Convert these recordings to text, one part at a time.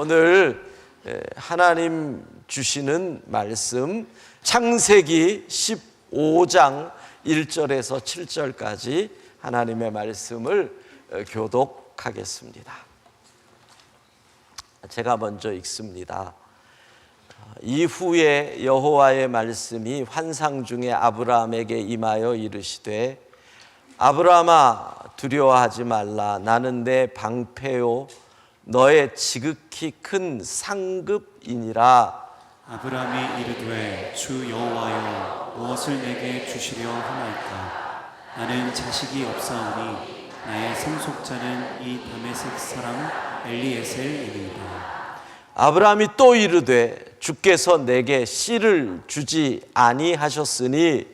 오늘 하나님 주시는 말씀 창세기 15장 1절에서 7절까지 하나님의 말씀을 교독하겠습니다. 제가 먼저 읽습니다. 이후에 여호와의 말씀이 환상 중에 아브라함에게 임하여 이르시되 아브라함아 두려워하지 말라. 나는 내 방패요 너의 지극히 큰 상급이니라. 아브라함이 이르되 주 여호와여 무엇을 내게 주시려 하나이까. 나는 자식이 없사오니 나의 상속자는 이 다메섹 사람 엘리에셀이니이다. 아브라함이 또 이르되 주께서 내게 씨를 주지 아니하셨으니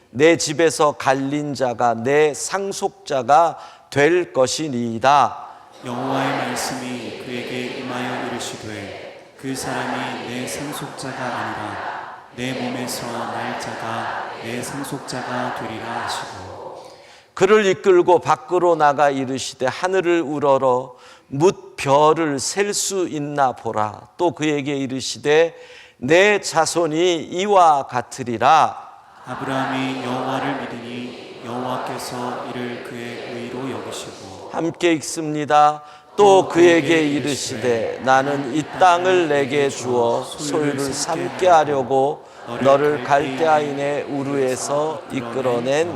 내 집에서 갈린 자가 내 상속자가 될 것이니이다. 여호와의 말씀이 그에게 임하여 이르시되 그 사람이 내 상속자가 아니라 내 몸에서 날 자가 내 상속자가 되리라 하시고 그를 이끌고 밖으로 나가 이르시되 하늘을 우러러 뭇 별을 셀 수 있나 보라. 또 그에게 이르시되 내 자손이 이와 같으리라. 아브라함이 여호와를 믿으니 여호와께서 이를 그의 의로 여기시고 함께 읽습니다. 또 그에게 이르시되 나는 이 땅을 내게 주어 소유를 삼게 하려고 너를 갈대아인의 우르에서 이끌어낸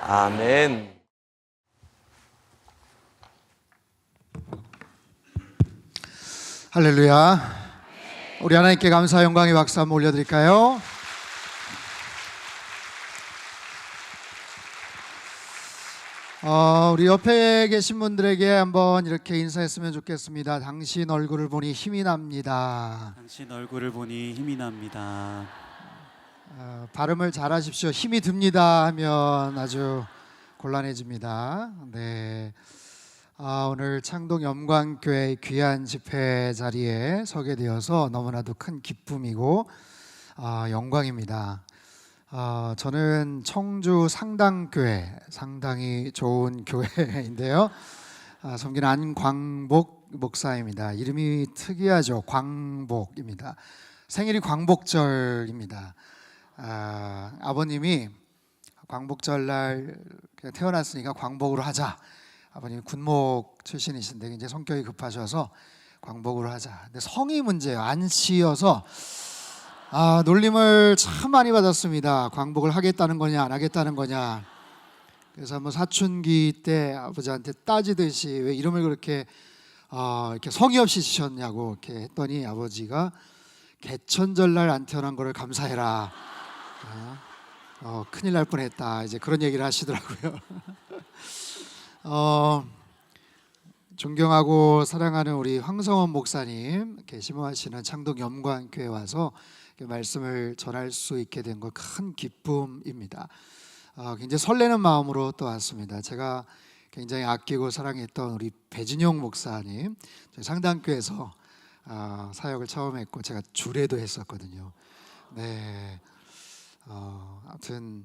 아멘. 할렐루야. 우리 하나님께 감사 영광의 박수 한번 올려드릴까요? 우리 옆에 계신 분들에게 한번 이렇게 인사했으면 좋겠습니다. 당신 얼굴을 보니 힘이 납니다. 당신 얼굴을 보니 힘이 납니다. 발음을 잘 하십시오. 힘이 듭니다 하면 아주 곤란해집니다. 네. 오늘 창동 염광교회 귀한 집회 자리에 서게 되어서 너무나도 큰 기쁨이고 영광입니다. 저는 청주 상당교회, 상당히 좋은 교회인데요. 섬기는 안광복 목사입니다. 이름이 특이하죠. 광복입니다. 생일이 광복절입니다. 아버님이 광복절날 태어났으니까 광복으로 하자. 아버님이 군목 출신이신데 이제 성격이 급하셔서 광복으로 하자. 근데 성이 문제예요. 안씨여서 놀림을 참 많이 받았습니다. 광복을 하겠다는 거냐 안 하겠다는 거냐. 그래서 한번 사춘기 때 아버지한테 따지듯이 왜 이름을 그렇게 이렇게 성의 없이 지셨냐고 이렇게 했더니 아버지가 개천절날 안 태어난 거를 감사해라. 큰일 날 뻔했다. 이제 그런 얘기를 하시더라고요. 존경하고 사랑하는 우리 황성원 목사님 심호하시는 창동 염광교회 와서 말씀을 전할 수 있게 된 것 큰 기쁨입니다. 굉장히 설레는 마음으로 또 왔습니다. 제가 굉장히 아끼고 사랑했던 우리 배진용 목사님, 저희 상당교회에서 사역을 처음 했고 제가 주례도 했었거든요. 네, 아무튼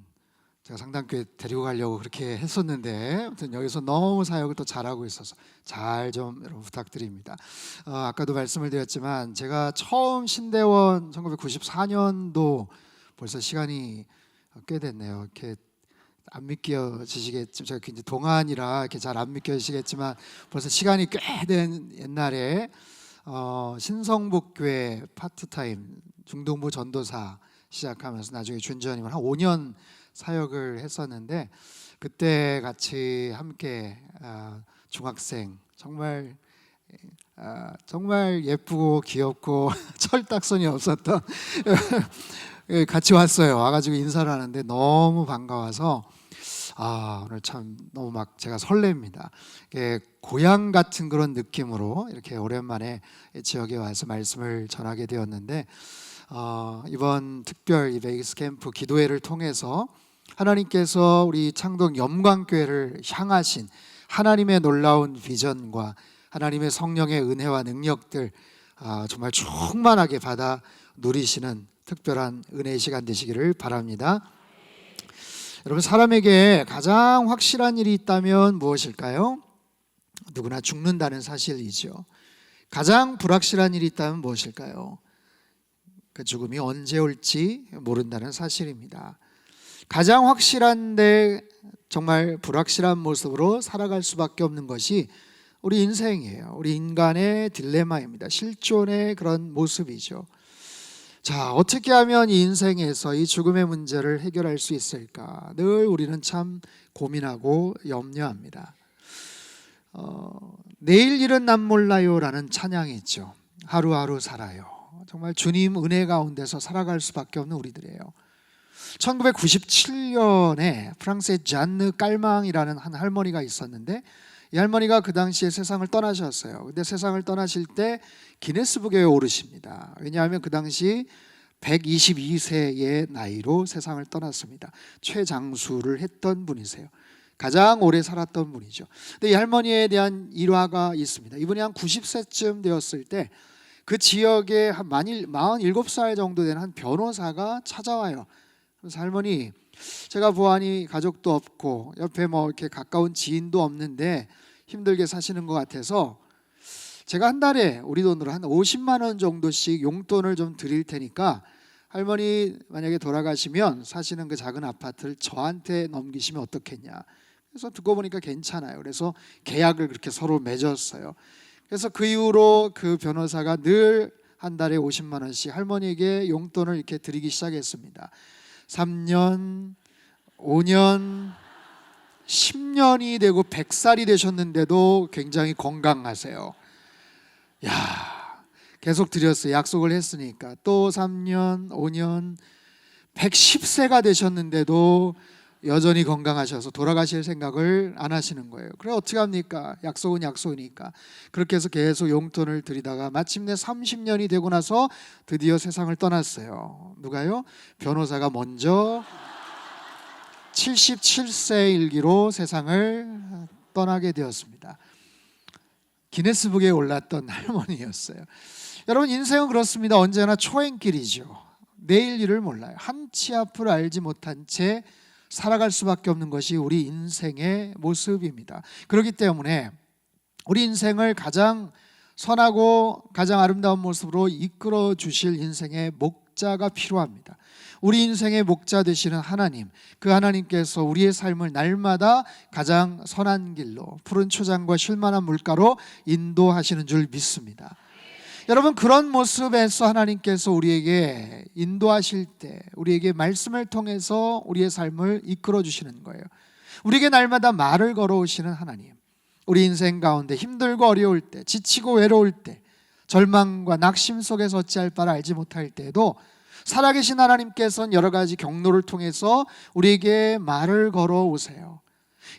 제가 상당교회 데리고 가려고 그렇게 했었는데 아무튼 여기서 너무 사역을 또 잘하고 있어서 잘 좀 여러분 부탁드립니다. 아까도 말씀을 드렸지만 제가 처음 신대원 1994년도 벌써 시간이 꽤 됐네요. 이렇게 안 믿겨지시겠지만 제가 굉장히 동안이라 이렇게 잘 안 믿겨지시겠지만 벌써 시간이 꽤 된 옛날에 신성북교회 파트타임 중동부 전도사 시작하면서 나중에 준지원님은 한 5년 사역을 했었는데 그때 같이 함께 중학생 정말 예쁘고 귀엽고 철딱선이 없었던 같이 왔어요. 와가지고 인사를 하는데 너무 반가워서 오늘 참 너무 막 제가 설렙니다. 고향 같은 그런 느낌으로 이렇게 오랜만에 지역에 와서 말씀을 전하게 되었는데 이번 특별 베이스 캠프 기도회를 통해서 하나님께서 우리 창동 염광교회를 향하신 하나님의 놀라운 비전과 하나님의 성령의 은혜와 능력들 정말 충만하게 받아 누리시는 특별한 은혜의 시간 되시기를 바랍니다. 여러분, 사람에게 가장 확실한 일이 있다면 무엇일까요? 누구나 죽는다는 사실이죠. 가장 불확실한 일이 있다면 무엇일까요? 그 죽음이 언제 올지 모른다는 사실입니다. 가장 확실한데 정말 불확실한 모습으로 살아갈 수밖에 없는 것이 우리 인생이에요. 우리 인간의 딜레마입니다. 실존의 그런 모습이죠. 자, 어떻게 하면 이 인생에서 이 죽음의 문제를 해결할 수 있을까? 늘 우리는 참 고민하고 염려합니다. 내일 일은 남 몰라요라는 찬양이 있죠. 하루하루 살아요. 정말 주님 은혜 가운데서 살아갈 수밖에 없는 우리들이에요. 1997년에 프랑스의 잔느 깔망이라는 한 할머니가 있었는데, 이 할머니가 그 당시에 세상을 떠나셨어요. 근데 세상을 떠나실 때 기네스북에 오르십니다. 왜냐하면 그 당시 122세의 나이로 세상을 떠났습니다. 최장수를 했던 분이세요. 가장 오래 살았던 분이죠. 근데 이 할머니에 대한 일화가 있습니다. 이분이 한 90세쯤 되었을 때 그 지역에 한 47살 정도 되는 한 변호사가 찾아와요. 그래서 할머니, 제가 보아하니 가족도 없고 옆에 뭐 이렇게 가까운 지인도 없는데 힘들게 사시는 것 같아서 제가 한 달에 우리 돈으로 한 50만 원 정도씩 용돈을 좀 드릴 테니까 할머니 만약에 돌아가시면 사시는 그 작은 아파트를 저한테 넘기시면 어떻겠냐. 그래서 듣고 보니까 괜찮아요. 그래서 계약을 그렇게 서로 맺었어요. 그래서 그 이후로 그 변호사가 늘 한 달에 50만 원씩 할머니에게 용돈을 이렇게 드리기 시작했습니다. 3년, 5년, 10년이 되고 100살이 되셨는데도 굉장히 건강하세요. 야, 계속 드렸어요. 약속을 했으니까. 또 3년, 5년, 110세가 되셨는데도 여전히 건강하셔서 돌아가실 생각을 안 하시는 거예요. 그래 어떻게 합니까? 약속은 약속이니까. 그렇게 해서 계속 용돈을 드리다가 마침내 30년이 되고 나서 드디어 세상을 떠났어요. 누가요? 변호사가 먼저 77세 일기로 세상을 떠나게 되었습니다. 기네스북에 올랐던 할머니였어요. 여러분, 인생은 그렇습니다. 언제나 초행길이죠. 내일 일을 몰라요. 한 치 앞을 알지 못한 채 살아갈 수밖에 없는 것이 우리 인생의 모습입니다. 그렇기 때문에 우리 인생을 가장 선하고 가장 아름다운 모습으로 이끌어 주실 인생의 목자가 필요합니다. 우리 인생의 목자 되시는 하나님, 그 하나님께서 우리의 삶을 날마다 가장 선한 길로, 푸른 초장과 쉴만한 물가로 인도하시는 줄 믿습니다. 여러분, 그런 모습에서 하나님께서 우리에게 인도하실 때 우리에게 말씀을 통해서 우리의 삶을 이끌어 주시는 거예요. 우리에게 날마다 말을 걸어오시는 하나님, 우리 인생 가운데 힘들고 어려울 때, 지치고 외로울 때, 절망과 낙심 속에서 어찌할 바를 알지 못할 때에도 살아계신 하나님께서는 여러 가지 경로를 통해서 우리에게 말을 걸어오세요.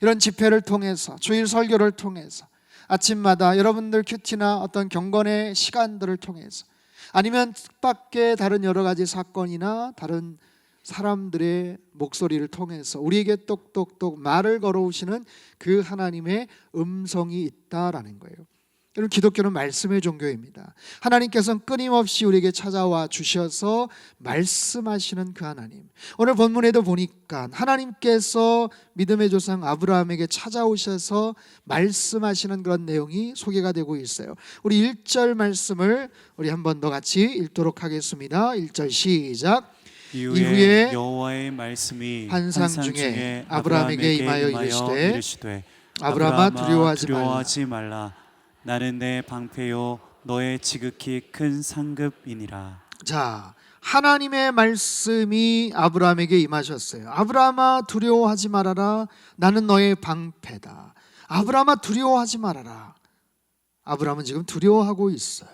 이런 집회를 통해서, 주일 설교를 통해서, 아침마다 여러분들 큐티나 어떤 경건의 시간들을 통해서, 아니면 뜻밖의 다른 여러 가지 사건이나 다른 사람들의 목소리를 통해서 우리에게 똑똑똑 말을 걸어오시는 그 하나님의 음성이 있다라는 거예요. 여러분, 기독교는 말씀의 종교입니다. 하나님께서는 끊임없이 우리에게 찾아와 주셔서 말씀하시는 그 하나님. 오늘 본문에도 보니까 하나님께서 믿음의 조상 아브라함에게 찾아오셔서 말씀하시는 그런 내용이 소개가 되고 있어요. 우리 1절 말씀을 우리 한 번 더 같이 읽도록 하겠습니다. 1절 시작. 이후에 여호와의 말씀이 환상 중에 아브라함에게 임하여 이르시되 아브라함아 두려워하지 말라. 나는 내 방패요 너의 지극히 큰 상급이니라. 자, 하나님의 말씀이 아브라함에게 임하셨어요. 아브라함아 두려워하지 말아라. 나는 너의 방패다. 아브라함아 두려워하지 말아라. 아브라함은 지금 두려워하고 있어요.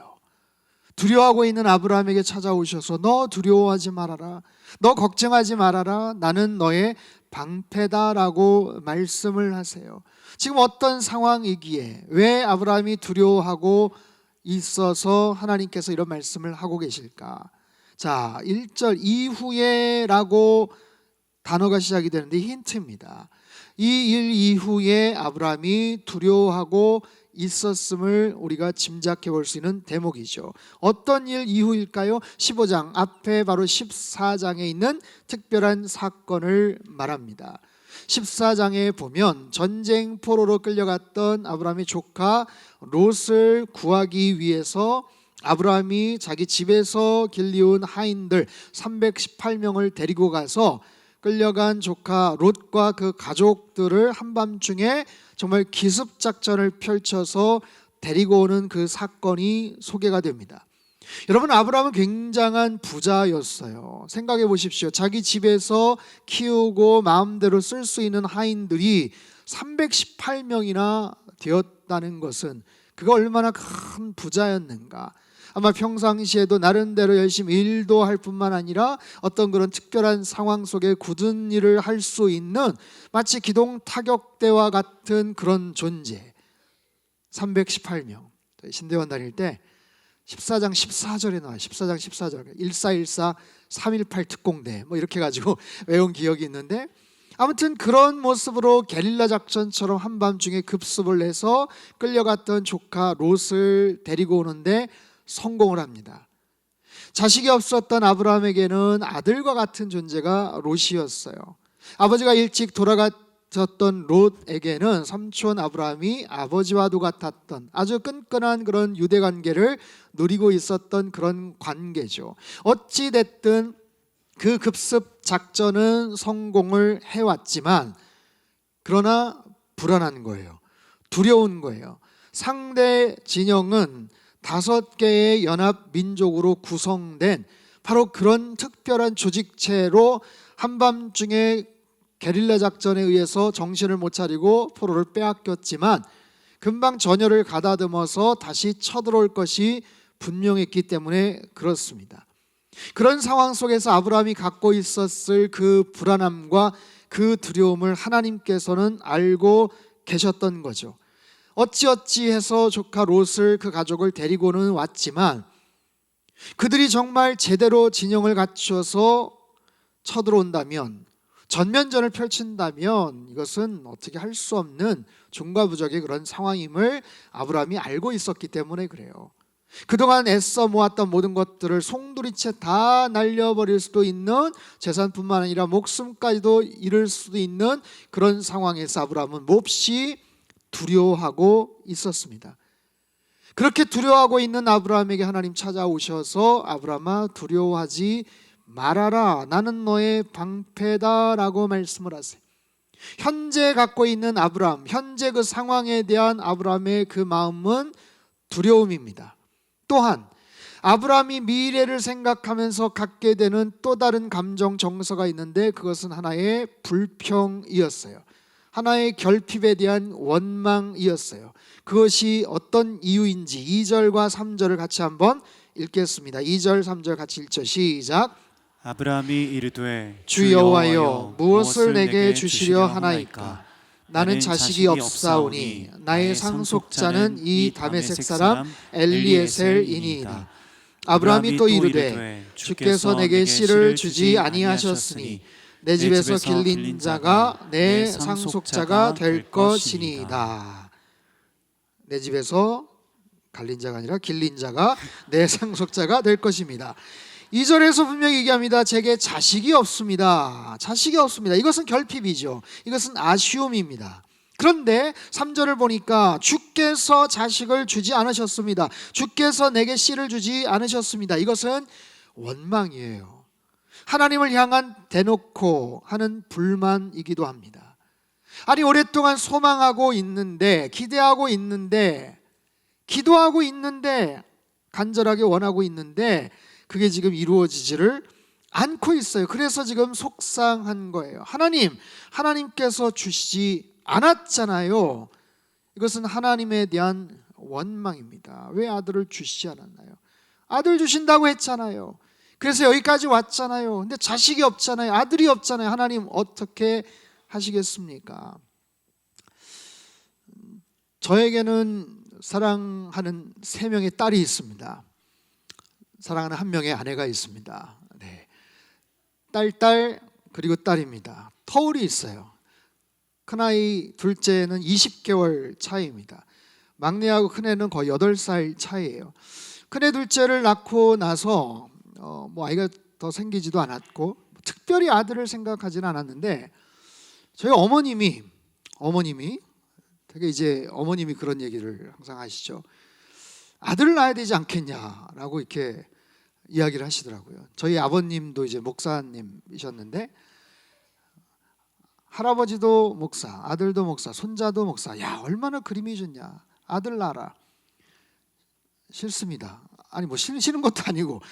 두려워하고 있는 아브라함에게 찾아오셔서 너 두려워하지 말아라. 너 걱정하지 말아라. 나는 너의 방패다라고 말씀을 하세요. 지금 어떤 상황이기에 왜 아브라함이 두려워하고 있어서 하나님께서 이런 말씀을 하고 계실까? 자, 1절 이후에 라고 단어가 시작이 되는데 힌트입니다. 이 일 이후에 아브라함이 두려워하고 있었음을 우리가 짐작해 볼 수 있는 대목이죠. 어떤 일 이후일까요? 15장 앞에 바로 14장에 있는 특별한 사건을 말합니다. 14장에 보면 전쟁 포로로 끌려갔던 아브라함의 조카 롯을 구하기 위해서 아브라함이 자기 집에서 길리운 하인들 318명을 데리고 가서 끌려간 조카 롯과 그 가족들을 한밤중에 정말 기습작전을 펼쳐서 데리고 오는 그 사건이 소개가 됩니다. 여러분, 아브라함은 굉장한 부자였어요. 생각해 보십시오. 자기 집에서 키우고 마음대로 쓸 수 있는 하인들이 318명이나 되었다는 것은 그가 얼마나 큰 부자였는가. 아마 평상시에도 나름대로 열심히 일도 할 뿐만 아니라 어떤 그런 특별한 상황 속에 굳은 일을 할 수 있는 마치 기동 타격대와 같은 그런 존재. 318명. 신대원 다닐 때 14장 14절에 나와요. 14장 14절 1414 318 특공대 뭐 이렇게 가지고 외운 기억이 있는데, 아무튼 그런 모습으로 게릴라 작전처럼 한밤중에 급습을 해서 끌려갔던 조카 롯을 데리고 오는데 성공을 합니다. 자식이 없었던 아브라함에게는 아들과 같은 존재가 롯이었어요. 아버지가 일찍 돌아가셨던 롯에게는 삼촌 아브라함이 아버지와도 같았던 아주 끈끈한 그런 유대관계를 누리고 있었던 그런 관계죠. 어찌 됐든 그 급습 작전은 성공을 해왔지만 그러나 불안한 거예요. 두려운 거예요. 상대 진영은 5개의 연합 민족으로 구성된 바로 그런 특별한 조직체로 한밤중에 게릴라 작전에 의해서 정신을 못 차리고 포로를 빼앗겼지만 금방 전열을 가다듬어서 다시 쳐들어올 것이 분명했기 때문에 그렇습니다. 그런 상황 속에서 아브라함이 갖고 있었을 그 불안함과 그 두려움을 하나님께서는 알고 계셨던 거죠. 어찌어찌해서 조카 롯을 그 가족을 데리고는 왔지만 그들이 정말 제대로 진영을 갖추어서 쳐들어온다면, 전면전을 펼친다면 이것은 어떻게 할 수 없는 중과부적의 그런 상황임을 아브라함이 알고 있었기 때문에 그래요. 그동안 애써 모았던 모든 것들을 송두리째 다 날려버릴 수도 있는, 재산뿐만 아니라 목숨까지도 잃을 수도 있는 그런 상황에서 아브라함은 몹시 두려워하고 있었습니다. 그렇게 두려워하고 있는 아브라함에게 하나님 찾아오셔서 아브라함아 두려워하지 말아라, 나는 너의 방패다 라고 말씀을 하세요. 현재 갖고 있는 아브라함, 현재 그 상황에 대한 아브라함의 그 마음은 두려움입니다. 또한 아브라함이 미래를 생각하면서 갖게 되는 또 다른 감정 정서가 있는데 그것은 하나의 불평이었어요. 하나의 결핍에 대한 원망이었어요. 그것이 어떤 이유인지 2절과 3절을 같이 한번 읽겠습니다. 2절 3절 같이 읽죠. 시작. 아브라함이 이르되 주 여호와여 무엇을 내게 주시려 하나이까? 나는 자식이 없사오니 나의 상속자는 이 다메섹 사람 엘리에셀이니이다. 아브라함이 또 이르되 주께서 내게 씨를 주지 아니하셨으니 내 집에서 길린 자가 내 상속자가 될 것이니이다. 내 집에서 갈린 자가 아니라 길린 자가 내 상속자가 될 것입니다. 2절에서 분명히 얘기합니다. 제게 자식이 없습니다. 자식이 없습니다. 이것은 결핍이죠. 이것은 아쉬움입니다. 그런데 3절을 보니까 주께서 자식을 주지 않으셨습니다. 주께서 내게 씨를 주지 않으셨습니다. 이것은 원망이에요. 하나님을 향한 대놓고 하는 불만이기도 합니다. 아니, 오랫동안 소망하고 있는데, 기대하고 있는데, 기도하고 있는데, 간절하게 원하고 있는데 그게 지금 이루어지지를 않고 있어요. 그래서 지금 속상한 거예요. 하나님께서 주시지 않았잖아요. 이것은 하나님에 대한 원망입니다. 왜 아들을 주시지 않았나요? 아들 주신다고 했잖아요. 그래서 여기까지 왔잖아요. 근데 자식이 없잖아요. 아들이 없잖아요. 하나님 어떻게 하시겠습니까? 저에게는 사랑하는 3명의 딸이 있습니다. 사랑하는 1명의 아내가 있습니다. 네. 딸 그리고 딸입니다. 터울이 있어요. 큰아이 둘째는 20개월 차이입니다. 막내하고 큰애는 거의 8살 차이예요. 큰애 둘째를 낳고 나서 아이가 더 생기지도 않았고 특별히 아들을 생각하지는 않았는데 저희 어머님이 되게 이제 어머님이 그런 얘기를 항상 하시죠. 아들을 낳아야 되지 않겠냐라고 이렇게 이야기를 하시더라고요. 저희 아버님도 이제 목사님이셨는데 할아버지도 목사, 아들도 목사, 손자도 목사. 야, 얼마나 그림이 좋냐. 아들 낳아라. 싫습니다. 아니 뭐 싫은 것도 아니고,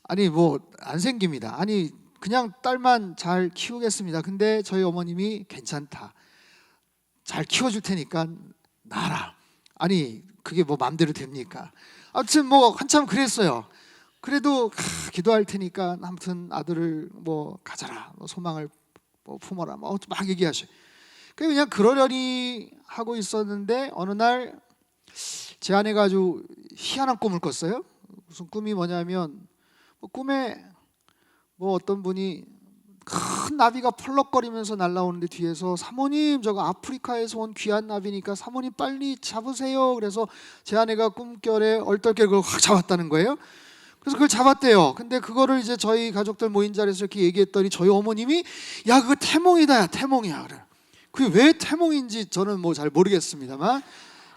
아니 뭐 안 생깁니다. 아니 그냥 딸만 잘 키우겠습니다. 근데 저희 어머님이 괜찮다. 잘 키워줄 테니까 낳아라. 아니 그게 뭐 마음대로 됩니까? 아무튼 뭐 한참 그랬어요. 그래도 기도할 테니까 아무튼 아들을 뭐 가져라, 뭐 소망을 뭐 품어라, 뭐 막 얘기하셔. 그냥 그러려니 하고 있었는데 어느 날 제 아내가 아주 희한한 꿈을 꿨어요. 무슨 꿈이 뭐냐면 꿈에 뭐 어떤 분이 큰 나비가 펄럭거리면서 날아오는데 뒤에서 사모님 저거 아프리카에서 온 귀한 나비니까 사모님 빨리 잡으세요. 그래서 제 아내가 꿈결에 얼떨결에 그걸 확 잡았다는 거예요. 그래서 그걸 잡았대요. 근데 그거를 이제 저희 가족들 모인 자리에서 이렇게 얘기했더니 저희 어머님이 야 그거 태몽이다, 야 태몽이야. 그래. 그게 왜 태몽인지 저는 뭐 잘 모르겠습니다만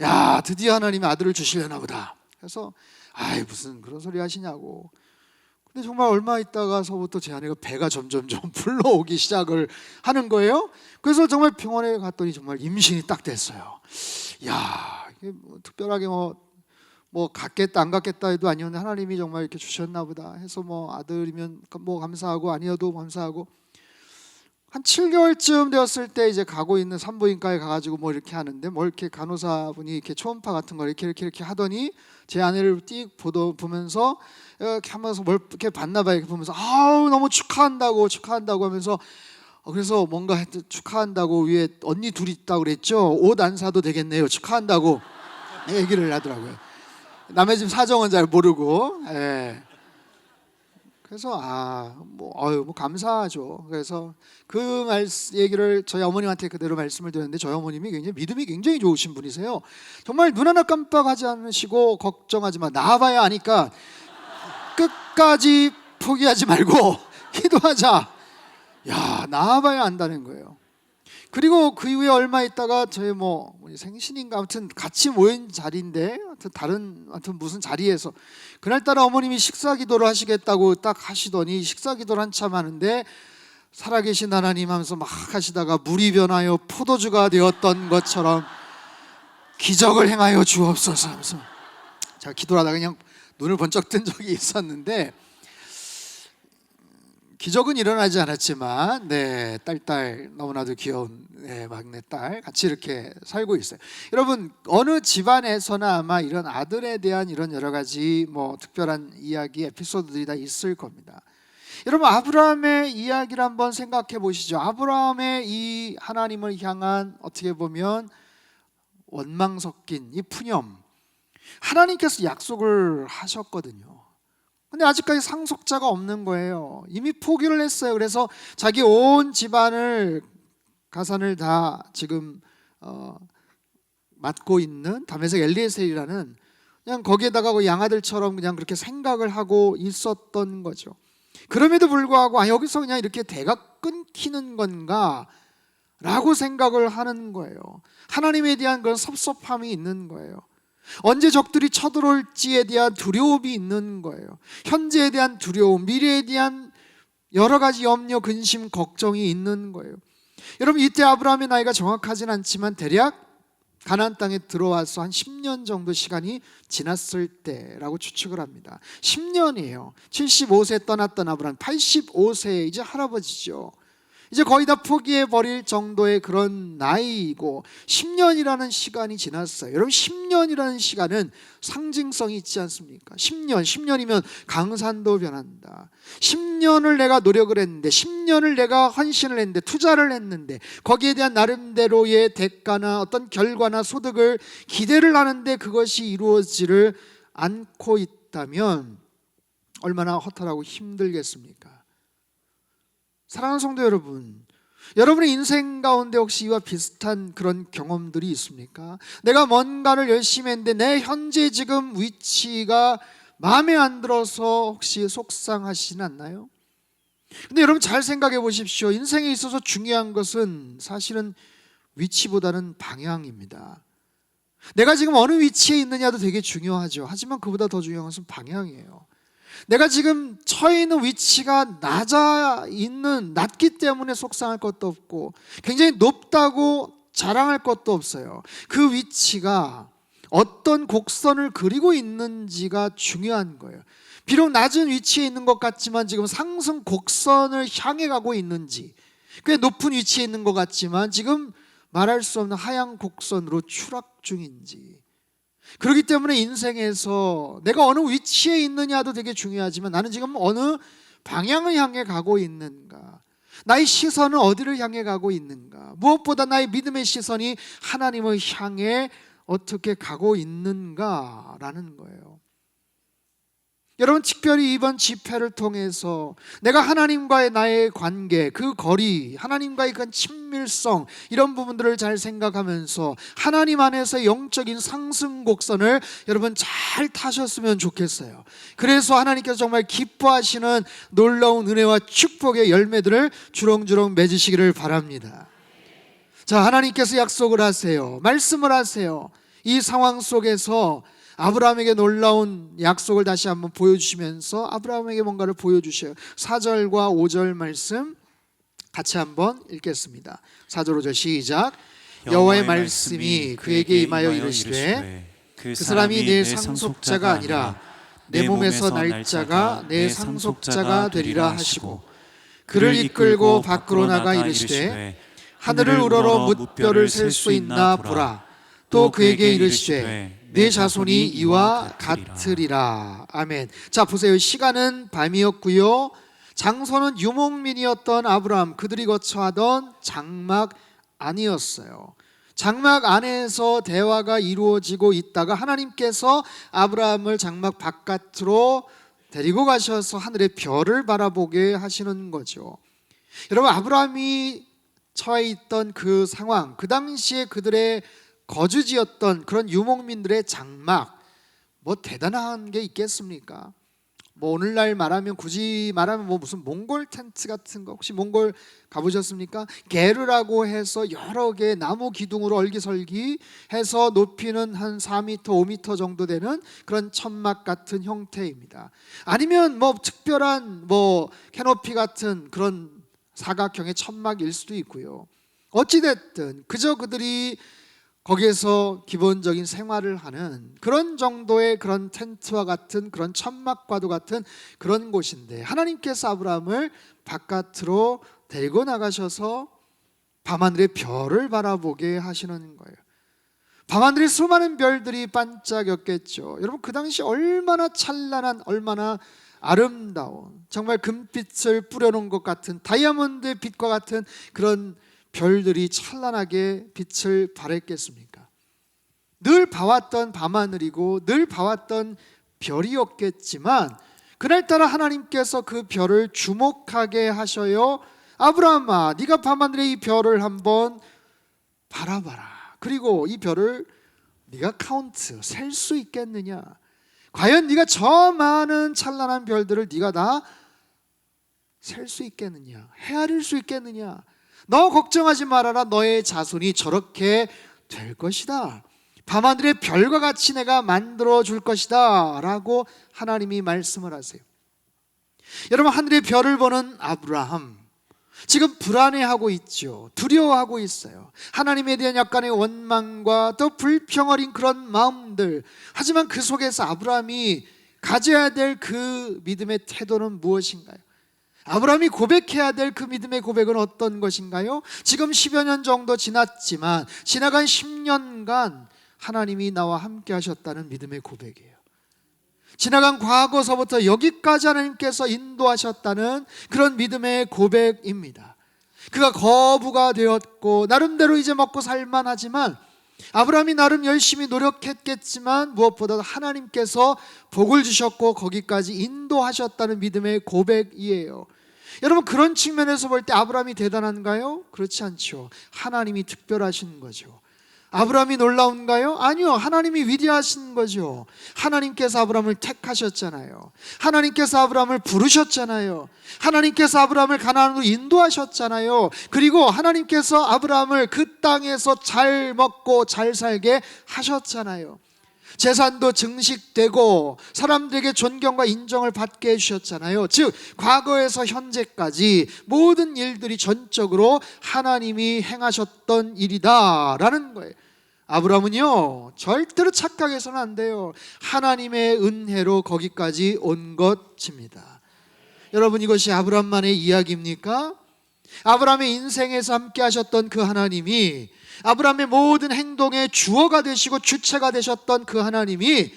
야 드디어 하나님이 아들을 주시려나 보다. 그래서 아이 무슨 그런 소리 하시냐고. 근데 정말 얼마 있다가서부터 제 아내가 배가 점점 불러오기 시작을 하는 거예요. 그래서 정말 병원에 갔더니 정말 임신이 딱 됐어요. 야 이게 뭐 특별하게 뭐 갔겠다 안 갔겠다 해도 아니었는데 하나님이 정말 이렇게 주셨나 보다 해서 뭐 아들이면 뭐 감사하고 아니어도 감사하고 한 7개월쯤 되었을 때 이제 가고 있는 산부인과에 가가지고 뭐 이렇게 하는데 뭐 이렇게 간호사분이 이렇게 초음파 같은 걸 이렇게 하더니 제 아내를 띡 보면서 이렇게 하면서 뭘 이렇게 봤나 봐요. 이렇게 보면서 아우 너무 축하한다고 하면서 그래서 뭔가 하여튼 축하한다고 위에 언니 둘이 있다고 그랬죠. 옷 안 사도 되겠네요. 축하한다고 얘기를 하더라고요. 남의 집 사정은 잘 모르고. 예. 그래서 뭐 감사하죠. 그래서 그 얘기를 저희 어머님한테 그대로 말씀을 드렸는데 저희 어머님이 굉장히 믿음이 굉장히 좋으신 분이세요. 정말 눈 하나 깜빡하지 않으시고 걱정하지 마, 나와봐야 아니까 끝까지 포기하지 말고 기도하자. 야 나와봐야 안다는 거예요. 그리고 그 이후에 얼마 있다가 저희 뭐 생신인가 아무튼 같이 모인 자리인데 하여튼 무슨 자리에서 그날따라 어머님이 식사 기도를 하시겠다고 딱 하시더니 식사 기도를 한참 하는데 살아계신 하나님 하면서 막 하시다가 물이 변하여 포도주가 되었던 것처럼 기적을 행하여 주옵소서 하면서 제가 기도하다가 그냥 눈을 번쩍 뜬 적이 있었는데 기적은 일어나지 않았지만 딸 너무나도 귀여운 막내딸 같이 이렇게 살고 있어요. 여러분 어느 집안에서나 아마 이런 아들에 대한 이런 여러 가지 뭐 특별한 이야기 에피소드들이 다 있을 겁니다. 여러분 아브라함의 이야기를 한번 생각해 보시죠. 아브라함의 이 하나님을 향한 어떻게 보면 원망 섞인 이 푸념, 하나님께서 약속을 하셨거든요. 근데 아직까지 상속자가 없는 거예요. 이미 포기를 했어요. 그래서 자기 온 집안을 가산을 다 지금 맡고 있는 다메섹 엘리에셀이라는 그냥 거기에다가 그 양아들처럼 그냥 그렇게 생각을 하고 있었던 거죠. 그럼에도 불구하고 여기서 그냥 이렇게 대가 끊기는 건가 라고 생각을 하는 거예요. 하나님에 대한 그런 섭섭함이 있는 거예요. 언제 적들이 쳐들어올지에 대한 두려움이 있는 거예요. 현재에 대한 두려움, 미래에 대한 여러 가지 염려, 근심, 걱정이 있는 거예요. 여러분 이때 아브라함의 나이가 정확하진 않지만 대략 가나안 땅에 들어와서 한 10년 정도 시간이 지났을 때라고 추측을 합니다. 10년이에요. 75세 떠났던 아브라함 85세 이제 할아버지죠. 이제 거의 다 포기해버릴 정도의 그런 나이이고 10년이라는 시간이 지났어요. 여러분 10년이라는 시간은 상징성이 있지 않습니까? 10년이면 강산도 변한다. 10년을 내가 노력을 했는데 10년을 내가 헌신을 했는데 투자를 했는데 거기에 대한 나름대로의 대가나 어떤 결과나 소득을 기대를 하는데 그것이 이루어지를 않고 있다면 얼마나 허탈하고 힘들겠습니까? 사랑하는 성도 여러분, 여러분의 인생 가운데 혹시 이와 비슷한 그런 경험들이 있습니까? 내가 뭔가를 열심히 했는데 내 현재 지금 위치가 마음에 안 들어서 혹시 속상하시진 않나요? 근데 여러분 잘 생각해 보십시오. 인생에 있어서 중요한 것은 사실은 위치보다는 방향입니다. 내가 지금 어느 위치에 있느냐도 되게 중요하죠. 하지만 그보다 더 중요한 것은 방향이에요. 내가 지금 처해 있는 위치가 낮기 때문에 속상할 것도 없고 굉장히 높다고 자랑할 것도 없어요. 그 위치가 어떤 곡선을 그리고 있는지가 중요한 거예요. 비록 낮은 위치에 있는 것 같지만 지금 상승 곡선을 향해 가고 있는지, 꽤 높은 위치에 있는 것 같지만 지금 말할 수 없는 하향 곡선으로 추락 중인지. 그렇기 때문에 인생에서 내가 어느 위치에 있느냐도 되게 중요하지만 나는 지금 어느 방향을 향해 가고 있는가, 나의 시선은 어디를 향해 가고 있는가, 무엇보다 나의 믿음의 시선이 하나님을 향해 어떻게 가고 있는가라는 거예요. 여러분, 특별히 이번 집회를 통해서 내가 하나님과의 나의 관계, 그 거리, 하나님과의 그 친밀성, 이런 부분들을 잘 생각하면서 하나님 안에서의 영적인 상승 곡선을 여러분 잘 타셨으면 좋겠어요. 그래서 하나님께서 정말 기뻐하시는 놀라운 은혜와 축복의 열매들을 주렁주렁 맺으시기를 바랍니다. 자, 하나님께서 약속을 하세요. 말씀을 하세요. 이 상황 속에서 아브라함에게 놀라운 약속을 다시 한번 보여주시면서 아브라함에게 뭔가를 보여주셔요. 4절과 5절 말씀 같이 한번 읽겠습니다. 4절 5절 시작. 여호와의 말씀이 그에게 임하여 이르시되 그 사람이 내 상속자가 아니라 내 몸에서 날 자가 내 상속자가 되리라 하시고, 그를 이끌고 밖으로 나가 이르시되 하늘을 우러러 뭇별을 셀 수 있나 보라. 또 그에게 이르시되 내 자손이 이와 같으리라. 아멘. 자, 보세요. 시간은 밤이었고요, 장소는 유목민이었던 아브라함, 그들이 거처하던 장막 안이었어요. 장막 안에서 대화가 이루어지고 있다가 하나님께서 아브라함을 장막 바깥으로 데리고 가셔서 하늘의 별을 바라보게 하시는 거죠. 여러분, 아브라함이 처해 있던 그 상황, 그 당시에 그들의 거주지였던 그런 유목민들의 장막, 뭐 대단한 게 있겠습니까? 뭐 오늘날 말하면, 굳이 말하면 뭐 무슨 몽골 텐트 같은 거, 혹시 몽골 가보셨습니까? 게르라고 해서 여러 개의 나무 기둥으로 얼기설기 해서 높이는 한 4m, 5m 정도 되는 그런 천막 같은 형태입니다. 아니면 뭐 특별한 뭐 캐노피 같은 그런 사각형의 천막일 수도 있고요. 어찌됐든 그저 그들이 거기에서 기본적인 생활을 하는 그런 정도의 그런 텐트와 같은 그런 천막과도 같은 그런 곳인데, 하나님께서 아브라함을 바깥으로 데리고 나가셔서 밤하늘의 별을 바라보게 하시는 거예요. 밤하늘에 수많은 별들이 반짝였겠죠. 여러분, 그 당시 얼마나 찬란한, 얼마나 아름다운, 정말 금빛을 뿌려놓은 것 같은 다이아몬드의 빛과 같은 그런 별들이 찬란하게 빛을 발했겠습니까? 늘 봐왔던 밤하늘이고 늘 봐왔던 별이었겠지만, 그날따라 하나님께서 그 별을 주목하게 하셔요. 아브라함아, 네가 밤하늘의 이 별을 한번 바라봐라. 그리고 이 별을 네가 셀 수 있겠느냐? 과연 네가 저 많은 찬란한 별들을 네가 다 셀 수 있겠느냐? 헤아릴 수 있겠느냐? 너 걱정하지 말아라. 너의 자손이 저렇게 될 것이다. 밤하늘의 별과 같이 내가 만들어 줄 것이다 라고 하나님이 말씀을 하세요. 여러분, 하늘의 별을 보는 아브라함, 지금 불안해하고 있죠. 두려워하고 있어요. 하나님에 대한 약간의 원망과 또 불평 어린 그런 마음들. 하지만 그 속에서 아브라함이 가져야 될 그 믿음의 태도는 무엇인가요? 아브라함이 고백해야 될 그 믿음의 고백은 어떤 것인가요? 지금 10여 년 정도 지났지만 지나간 10년간 하나님이 나와 함께 하셨다는 믿음의 고백이에요. 지나간 과거서부터 여기까지 하나님께서 인도하셨다는 그런 믿음의 고백입니다. 그가 거부가 되었고 나름대로 이제 먹고 살만하지만, 아브라함이 나름 열심히 노력했겠지만 무엇보다도 하나님께서 복을 주셨고 거기까지 인도하셨다는 믿음의 고백이에요. 여러분, 그런 측면에서 볼 때 아브라함이 대단한가요? 그렇지 않죠. 하나님이 특별하신 거죠. 아브라함이 놀라운가요? 아니요. 하나님이 위대하신 거죠. 하나님께서 아브라함을 택하셨잖아요. 하나님께서 아브라함을 부르셨잖아요. 하나님께서 아브라함을 가나안으로 인도하셨잖아요. 그리고 하나님께서 아브라함을 그 땅에서 잘 먹고 잘 살게 하셨잖아요. 재산도 증식되고 사람들에게 존경과 인정을 받게 해주셨잖아요. 즉 과거에서 현재까지 모든 일들이 전적으로 하나님이 행하셨던 일이다라는 거예요. 아브라함은요 절대로 착각해서는 안 돼요. 하나님의 은혜로 거기까지 온 것입니다. 여러분, 이것이 아브라함만의 이야기입니까? 아브라함의 인생에서 함께 하셨던 그 하나님이, 아브라함의 모든 행동의 주어가 되시고 주체가 되셨던 그 하나님이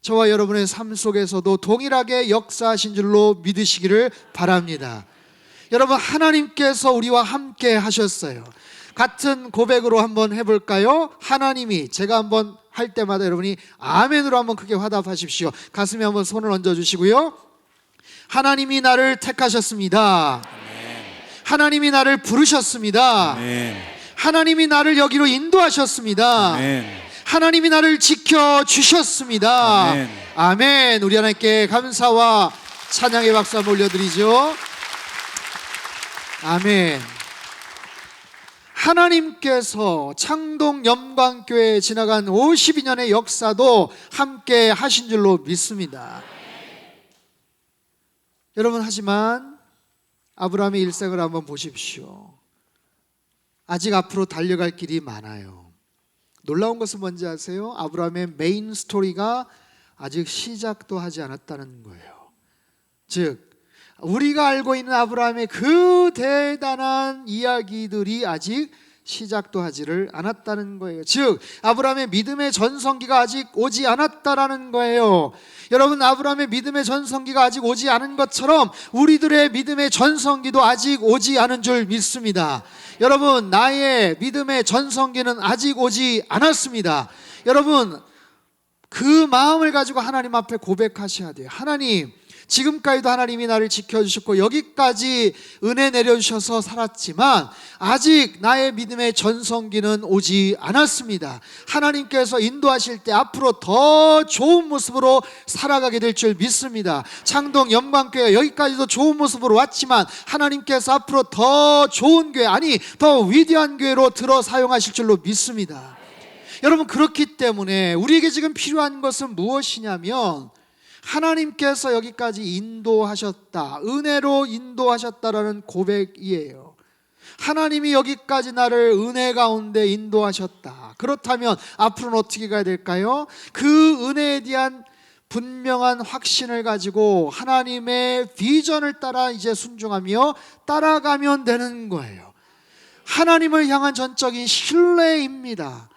저와 여러분의 삶 속에서도 동일하게 역사하신 줄로 믿으시기를 바랍니다. 여러분, 하나님께서 우리와 함께 하셨어요. 같은 고백으로 한번 해볼까요? 하나님이, 제가 한번 할 때마다 여러분이 아멘으로 한번 크게 화답하십시오. 가슴에 한번 손을 얹어주시고요. 하나님이 나를 택하셨습니다. 아멘. 하나님이 나를 부르셨습니다. 아멘. 하나님이 나를 여기로 인도하셨습니다. 아멘. 하나님이 나를 지켜주셨습니다. 아멘. 아멘. 우리 하나님께 감사와 찬양의 박수 한번 올려드리죠. 아멘. 하나님께서 창동 영광교회에 지나간 52년의 역사도 함께 하신 줄로 믿습니다. 여러분, 하지만 아브라함의 일생을 한번 보십시오. 아직 앞으로 달려갈 길이 많아요. 놀라운 것은 뭔지 아세요? 아브라함의 메인 스토리가 아직 시작도 하지 않았다는 거예요. 즉 우리가 알고 있는 아브라함의 그 대단한 이야기들이 아직 시작도 하지를 않았다는 거예요. 즉 아브라함의 믿음의 전성기가 아직 오지 않았다라는 거예요. 여러분, 아브라함의 믿음의 전성기가 아직 오지 않은 것처럼 우리들의 믿음의 전성기도 아직 오지 않은 줄 믿습니다. 여러분, 나의 믿음의 전성기는 아직 오지 않았습니다. 여러분, 그 마음을 가지고 하나님 앞에 고백하셔야 돼요. 하나님, 지금까지도 하나님이 나를 지켜주셨고 여기까지 은혜 내려주셔서 살았지만 아직 나의 믿음의 전성기는 오지 않았습니다. 하나님께서 인도하실 때 앞으로 더 좋은 모습으로 살아가게 될 줄 믿습니다. 창동 영광교회 여기까지도 좋은 모습으로 왔지만 하나님께서 앞으로 더 좋은 교회, 아니 더 위대한 교회로 들어 사용하실 줄로 믿습니다. 여러분, 그렇기 때문에 우리에게 지금 필요한 것은 무엇이냐면 하나님께서 여기까지 인도하셨다, 은혜로 인도하셨다라는 고백이에요. 하나님이 여기까지 나를 은혜 가운데 인도하셨다. 그렇다면 앞으로는 어떻게 가야 될까요? 그 은혜에 대한 분명한 확신을 가지고 하나님의 비전을 따라 이제 순종하며 따라가면 되는 거예요. 하나님을 향한 전적인 신뢰입니다.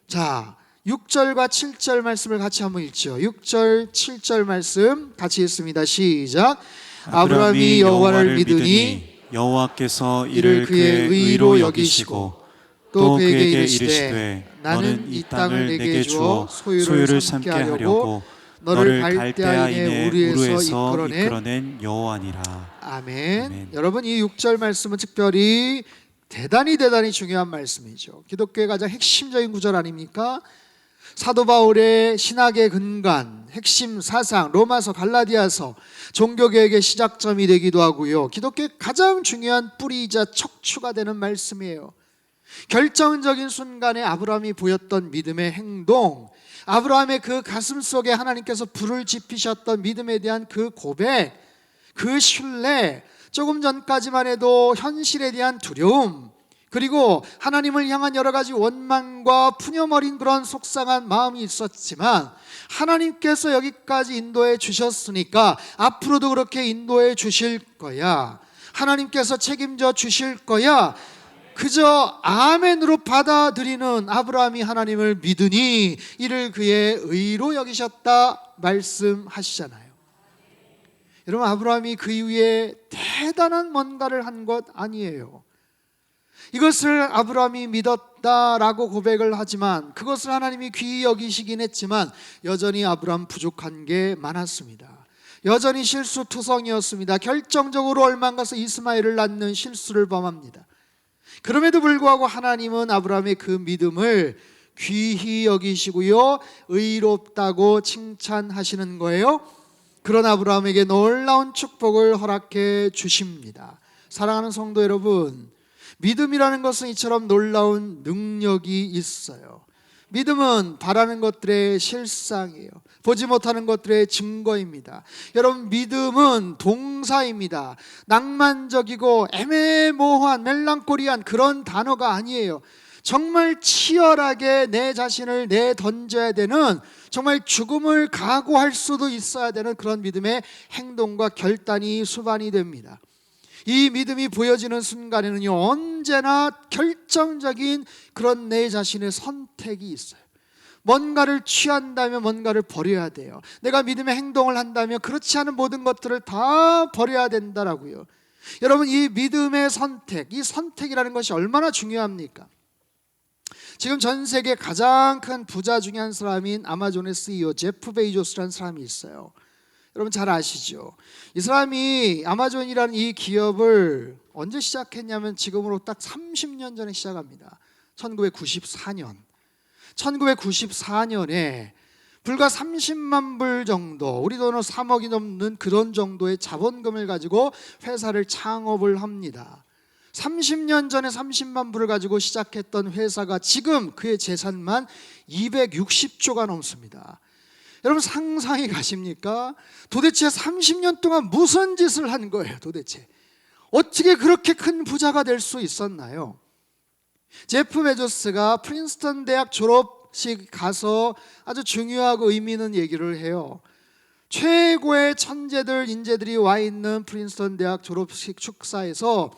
자, 6절과 7절 말씀을 같이 한번 읽죠. 6절 7절 말씀 같이 읽습니다. 시작. 아브라함이 여호와를 믿으니 여호와께서 이를 그의 의로 여기시고 또 그에게 이르시되 너는 이 땅을 내게 주어 소유를 삼게 하려고 너를 갈대아인의 우르에서 이끌어낸 여호와니라. 아멘. 아멘. 여러분, 이 6절 말씀은 특별히 대단히 중요한 말씀이죠. 기독교의 가장 핵심적인 구절 아닙니까? 사도 바울의 신학의 근간, 핵심 사상, 로마서, 갈라디아서, 종교개혁의 시작점이 되기도 하고요. 기독교의 가장 중요한 뿌리이자 척추가 되는 말씀이에요. 결정적인 순간에 아브라함이 보였던 믿음의 행동, 아브라함의 그 가슴 속에 하나님께서 불을 지피셨던 믿음에 대한 그 고백, 그 신뢰, 조금 전까지만 해도 현실에 대한 두려움, 그리고 하나님을 향한 여러 가지 원망과 푸념어린 그런 속상한 마음이 있었지만 하나님께서 여기까지 인도해 주셨으니까 앞으로도 그렇게 인도해 주실 거야, 하나님께서 책임져 주실 거야, 그저 아멘으로 받아들이는 아브라함이 하나님을 믿으니 이를 그의 의로 여기셨다 말씀하시잖아요. 여러분, 아브라함이 그 이후에 대단한 뭔가를 한 것 아니에요. 이것을 아브라함이 믿었다라고 고백을 하지만 그것을 하나님이 귀히 여기시긴 했지만 여전히 아브라함 부족한 게 많았습니다. 여전히 실수투성이었습니다. 결정적으로 얼마 안 가서 이스마엘을 낳는 실수를 범합니다. 그럼에도 불구하고 하나님은 아브라함의 그 믿음을 귀히 여기시고요 의롭다고 칭찬하시는 거예요. 그런 아브라함에게 놀라운 축복을 허락해 주십니다. 사랑하는 성도 여러분, 믿음이라는 것은 이처럼 놀라운 능력이 있어요. 믿음은 바라는 것들의 실상이에요. 보지 못하는 것들의 증거입니다. 여러분, 믿음은 동사입니다. 낭만적이고 애매모호한 멜랑콜리한 그런 단어가 아니에요. 정말 치열하게 내 자신을 내던져야 되는, 정말 죽음을 각오할 수도 있어야 되는 그런 믿음의 행동과 결단이 수반이 됩니다. 이 믿음이 보여지는 순간에는요, 언제나 결정적인 그런 내 자신의 선택이 있어요. 뭔가를 취한다면 뭔가를 버려야 돼요. 내가 믿음의 행동을 한다면 그렇지 않은 모든 것들을 다 버려야 된다라고요. 여러분, 이 믿음의 선택, 이 선택이라는 것이 얼마나 중요합니까? 지금 전 세계 가장 큰 부자 중에 한 사람인 아마존의 CEO 제프 베이조스라는 사람이 있어요. 여러분 잘 아시죠? 이 사람이 아마존이라는 이 기업을 언제 시작했냐면 지금으로 딱 30년 전에 시작합니다. 1994년에 불과 30만 불 정도, 우리 돈으로 3억이 넘는 그런 정도의 자본금을 가지고 회사를 창업을 합니다. 30년 전에 30만 불을 가지고 시작했던 회사가 지금 그의 재산만 260조가 넘습니다. 여러분 상상이 가십니까? 도대체 30년 동안 무슨 짓을 한 거예요? 도대체 어떻게 그렇게 큰 부자가 될 수 있었나요? 제프 베조스가 프린스턴 대학 졸업식 가서 아주 중요하고 의미 있는 얘기를 해요. 최고의 천재들, 인재들이 와 있는 프린스턴 대학 졸업식 축사에서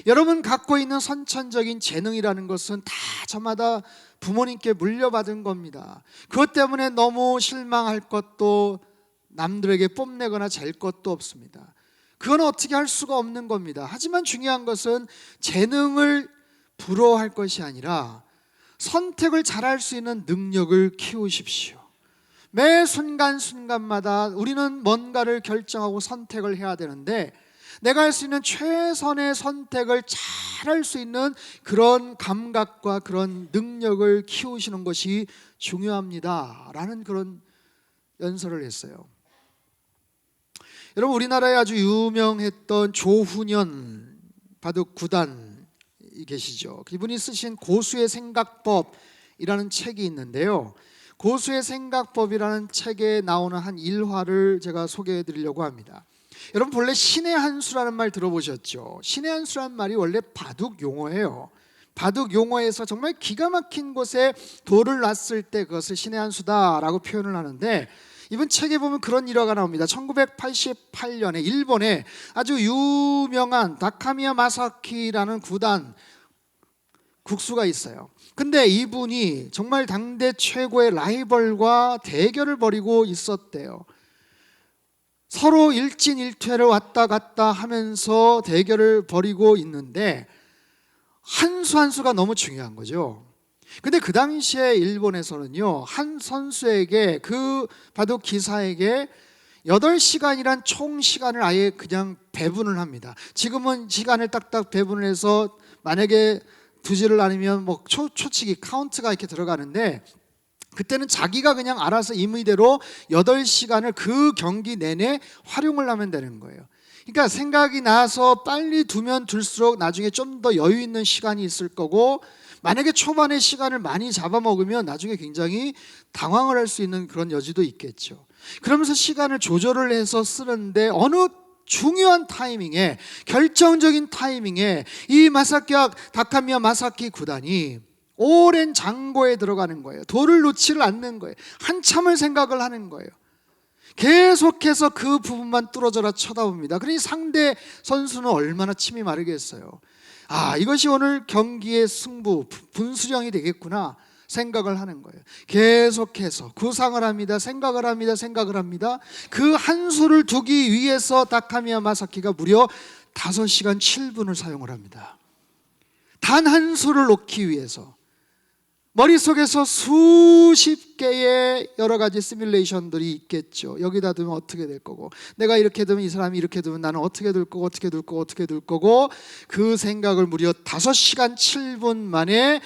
여러분 갖고 있는 선천적인 재능이라는 것은 다 저마다 부모님께 물려받은 겁니다. 그것 때문에 너무 실망할 것도, 남들에게 뽐내거나 잴 것도 없습니다. 그건 어떻게 할 수가 없는 겁니다. 하지만 중요한 것은 재능을 부러워할 것이 아니라 선택을 잘할 수 있는 능력을 키우십시오. 매 순간순간마다 우리는 뭔가를 결정하고 선택을 해야 되는데, 내가 할 수 있는 최선의 선택을 잘할 수 있는 그런 감각과 그런 능력을 키우시는 것이 중요합니다 라는 그런 연설을 했어요. 여러분, 우리나라에 아주 유명했던 조훈현 바둑 구단이 계시죠. 이분이 쓰신 고수의 생각법이라는 책이 있는데요, 고수의 생각법이라는 책에 나오는 한 일화를 제가 소개해 드리려고 합니다. 여러분, 본래 신의 한 수라는 말 들어보셨죠? 신의 한 수라는 말이 원래 바둑 용어예요. 바둑 용어에서 정말 기가 막힌 곳에 돌을 놨을 때 그것을 신의 한 수다라고 표현을 하는데, 이번 책에 보면 그런 일화가 나옵니다. 1988년에 일본에 아주 유명한 다카미야 마사키라는 구단 국수가 있어요. 근데 이분이 정말 당대 최고의 라이벌과 대결을 벌이고 있었대요. 서로 일진일퇴를 왔다 갔다 하면서 대결을 벌이고 있는데, 한 수 한 수가 너무 중요한 거죠. 근데 그 당시에 일본에서는요, 한 선수에게, 그 바둑 기사에게 8시간이란 총 시간을 아예 그냥 배분을 합니다. 지금은 시간을 딱딱 배분을 해서 만약에 두지를 않으면 뭐 초치기 카운트가 이렇게 들어가는데, 그때는 자기가 그냥 알아서 임의대로 8시간을 그 경기 내내 활용을 하면 되는 거예요. 그러니까 생각이 나서 빨리 두면 둘수록 나중에 좀 더 여유 있는 시간이 있을 거고, 만약에 초반에 시간을 많이 잡아먹으면 나중에 굉장히 당황을 할 수 있는 그런 여지도 있겠죠. 그러면서 시간을 조절을 해서 쓰는데, 어느 중요한 타이밍에, 결정적인 타이밍에 이 다카미야 마사키 구단이 오랜 장고에 들어가는 거예요. 돌을 놓지를 않는 거예요. 한참을 생각을 하는 거예요. 계속해서 그 부분만 뚫어져라 쳐다봅니다. 그러니 상대 선수는 얼마나 침이 마르겠어요. 아, 이것이 오늘 경기의 승부, 분수령이 되겠구나 생각을 하는 거예요. 계속해서 구상을 합니다. 생각을 합니다. 그 한 수를 두기 위해서 다카미야 마사키가 무려 5시간 7분을 사용을 합니다. 단 한 수를 놓기 위해서. 머릿속에서 수십 개의 여러 가지 시뮬레이션들이 있겠죠. 여기다 두면 어떻게 될 거고, 내가 이렇게 두면 이 사람이 이렇게 두면 나는 어떻게 둘 거고, 그 생각을 무려 5시간 7분 만에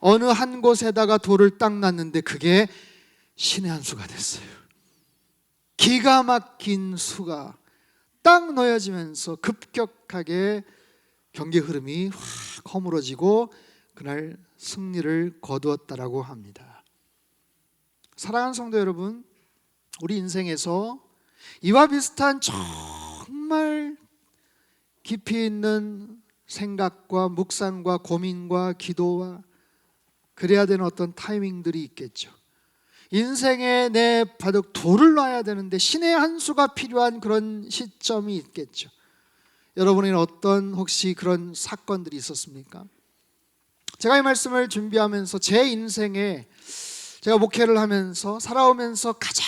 어느 한 곳에다가 돌을 딱 놨는데 그게 신의 한 수가 됐어요. 기가 막힌 수가 딱 놓여지면서 급격하게 경기 흐름이 확 허물어지고 그날 승리를 거두었다라고 합니다. 사랑하는 성도 여러분, 우리 인생에서 이와 비슷한 정말 깊이 있는 생각과 묵상과 고민과 기도와 그래야 되는 어떤 타이밍들이 있겠죠. 인생에 내 바둑 돌을 놔야 되는데 신의 한 수가 필요한 그런 시점이 있겠죠. 여러분에게는 어떤 혹시 그런 사건들이 있었습니까? 제가 이 말씀을 준비하면서 제 인생에 제가 목회를 하면서 살아오면서 가장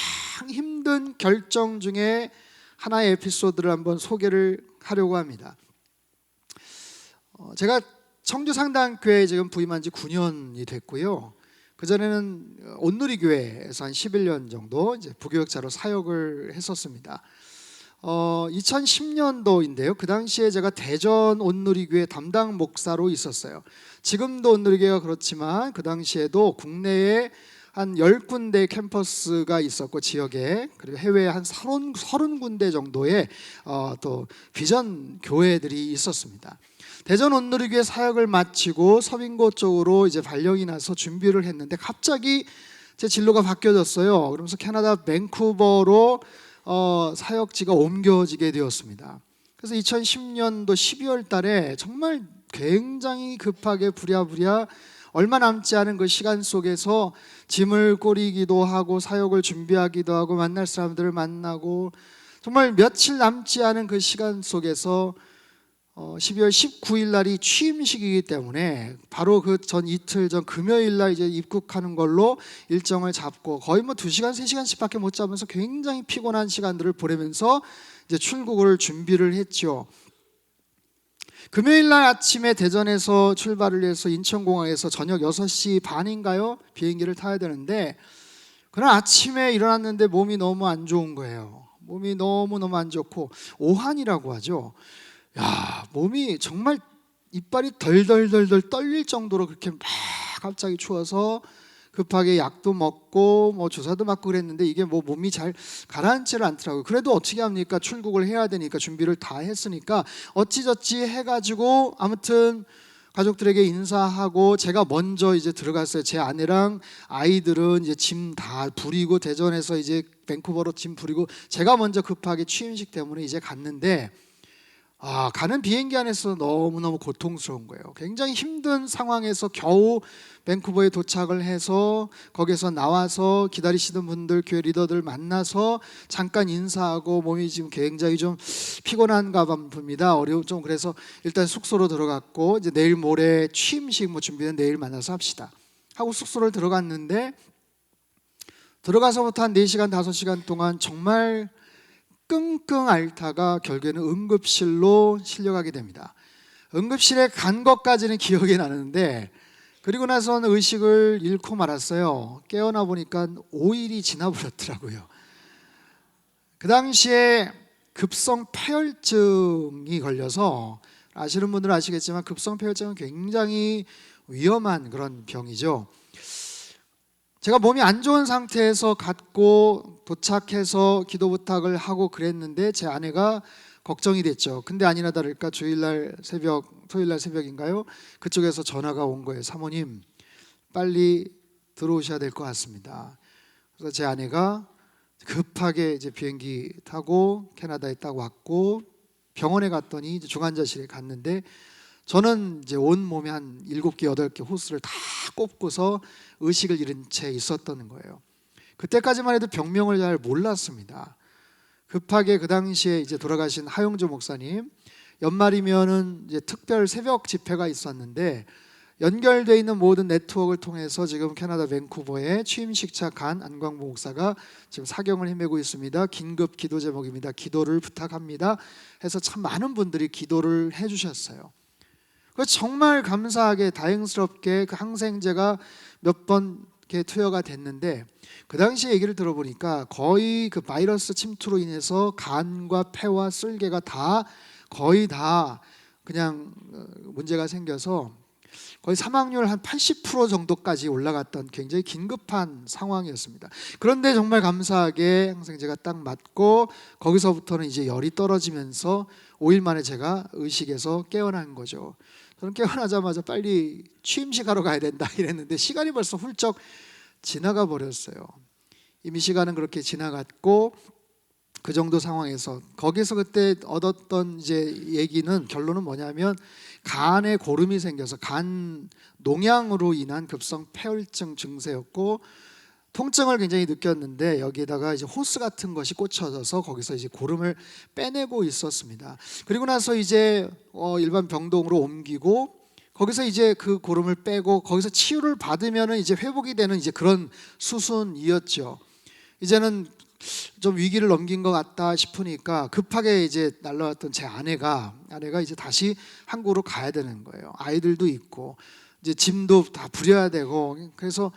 힘든 결정 중에 하나의 에피소드를 한번 소개를 하려고 합니다. 제가 청주 상당교회에 지금 부임한 지 9년이 됐고요. 그전에는 온누리교회에서 한 11년 정도 이제 부교역자로 사역을 했었습니다. 2010년도인데요. 그 당시에 제가 대전 온누리교회 담당 목사로 있었어요. 지금도 온누리교회가 그렇지만 그 당시에도 국내에 한 10군데 캠퍼스가 있었고 지역에, 그리고 해외에 한 30군데 정도의 또 비전 교회들이 있었습니다. 대전 온누리교회 사역을 마치고 서빙고 쪽으로 이제 발령이 나서 준비를 했는데 갑자기 제 진로가 바뀌어졌어요. 그러면서 캐나다 밴쿠버로 사역지가 옮겨지게 되었습니다. 그래서 2010년도 12월 달에 정말 굉장히 급하게 부랴부랴 얼마 남지 않은 그 시간 속에서 짐을 꾸리기도 하고 사역을 준비하기도 하고 만날 사람들을 만나고 정말 며칠 남지 않은 그 시간 속에서 12월 19일 날이 취임식이기 때문에 바로 그 전 이틀 전 금요일 날 이제 입국하는 걸로 일정을 잡고 거의 뭐 2시간, 3시간씩밖에 못 자면서 굉장히 피곤한 시간들을 보내면서 이제 출국을 준비를 했죠. 금요일 날 아침에 대전에서 출발을 해서 인천공항에서 저녁 6시 반인가요? 비행기를 타야 되는데 그날 아침에 일어났는데 몸이 너무 안 좋은 거예요. 몸이 너무너무 안 좋고 오한이라고 하죠. 야, 몸이 정말 이빨이 덜덜덜덜 떨릴 정도로 그렇게 막 갑자기 추워서 급하게 약도 먹고 뭐 주사도 맞고 그랬는데 이게 뭐 몸이 잘 가라앉지를 않더라고요. 그래도 어떻게 합니까? 출국을 해야 되니까 준비를 다 했으니까 어찌저찌 해가지고 아무튼 가족들에게 인사하고 제가 먼저 이제 들어갔어요. 제 아내랑 아이들은 이제 짐 다 부리고 대전에서 이제 밴쿠버로 짐 부리고 제가 먼저 급하게 취임식 때문에 이제 갔는데 가는 비행기 안에서 너무너무 고통스러운 거예요. 굉장히 힘든 상황에서 겨우 밴쿠버에 도착을 해서 거기서 나와서 기다리시던 분들, 교회 리더들 만나서 잠깐 인사하고 몸이 지금 굉장히 좀 피곤한가 봅니다. 좀 그래서 일단 숙소로 들어갔고 이제 내일 모레 취임식 뭐 준비는 내일 만나서 합시다 하고 숙소를 들어갔는데 들어가서부터 한 4시간, 5시간 동안 정말 끙끙 앓다가 결국에는 응급실로 실려가게 됩니다. 응급실에 간 것까지는 기억이 나는데 그리고 나서는 의식을 잃고 말았어요. 깨어나 보니까 5일이 지나버렸더라고요. 그 당시에 급성 폐혈증이 걸려서 아시는 분들은 아시겠지만 급성 폐혈증은 굉장히 위험한 그런 병이죠. 제가 몸이 안 좋은 상태에서 갔고 도착해서 기도 부탁을 하고 그랬는데 제 아내가 걱정이 됐죠. 근데 아니나 다를까 토요일 날 새벽인가요? 그쪽에서 전화가 온 거예요. 사모님 빨리 들어오셔야 될 것 같습니다. 그래서 제 아내가 급하게 이제 비행기 타고 캐나다에 딱 왔고 병원에 갔더니 이제 중환자실에 갔는데 저는 이제 온 몸에 한 7개, 8개 호스를 다 꼽고서 의식을 잃은 채 있었던 거예요. 그때까지만 해도 병명을 잘 몰랐습니다. 급하게 그 당시에 이제 돌아가신 하용조 목사님 연말이면은 이제 특별 새벽 집회가 있었는데 연결되어 있는 모든 네트워크를 통해서 지금 캐나다 밴쿠버에 취임식차 간 안광보 목사가 지금 사경을 헤매고 있습니다. 긴급 기도 제목입니다. 기도를 부탁합니다. 해서 참 많은 분들이 기도를 해주셨어요. 정말 감사하게 다행스럽게 그 항생제가 몇 번 이렇게 투여가 됐는데 그 당시 얘기를 들어보니까 거의 그 바이러스 침투로 인해서 간과 폐와 쓸개가 다 거의 다 그냥 문제가 생겨서 거의 사망률 한 80% 정도까지 올라갔던 굉장히 긴급한 상황이었습니다. 그런데 정말 감사하게 항생제가 딱 맞고 거기서부터는 이제 열이 떨어지면서 5일 만에 제가 의식에서 깨어난 거죠. 저는 깨어나자마자 빨리 취임식하러 가야 된다 이랬는데 시간이 벌써 훌쩍 지나가 버렸어요. 이미 시간은 그렇게 지나갔고 그 정도 상황에서 거기서 그때 얻었던 이제 얘기는 결론은 뭐냐면 간에 고름이 생겨서 간 농양으로 인한 급성 폐혈증 증세였고 통증을 굉장히 느꼈는데 여기에다가 이제 호스 같은 것이 꽂혀져서 거기서 이제 고름을 빼내고 있었습니다. 그리고 나서 이제 일반 병동으로 옮기고 거기서 이제 그 고름을 빼고 거기서 치유를 받으면은 이제 회복이 되는 이제 그런 수순이었죠. 이제는 좀 위기를 넘긴 것 같다 싶으니까 급하게 이제 날라왔던 제 아내가 이제 다시 한국으로 가야 되는 거예요. 아이들도 있고 이제 짐도 다 부려야 되고 그래서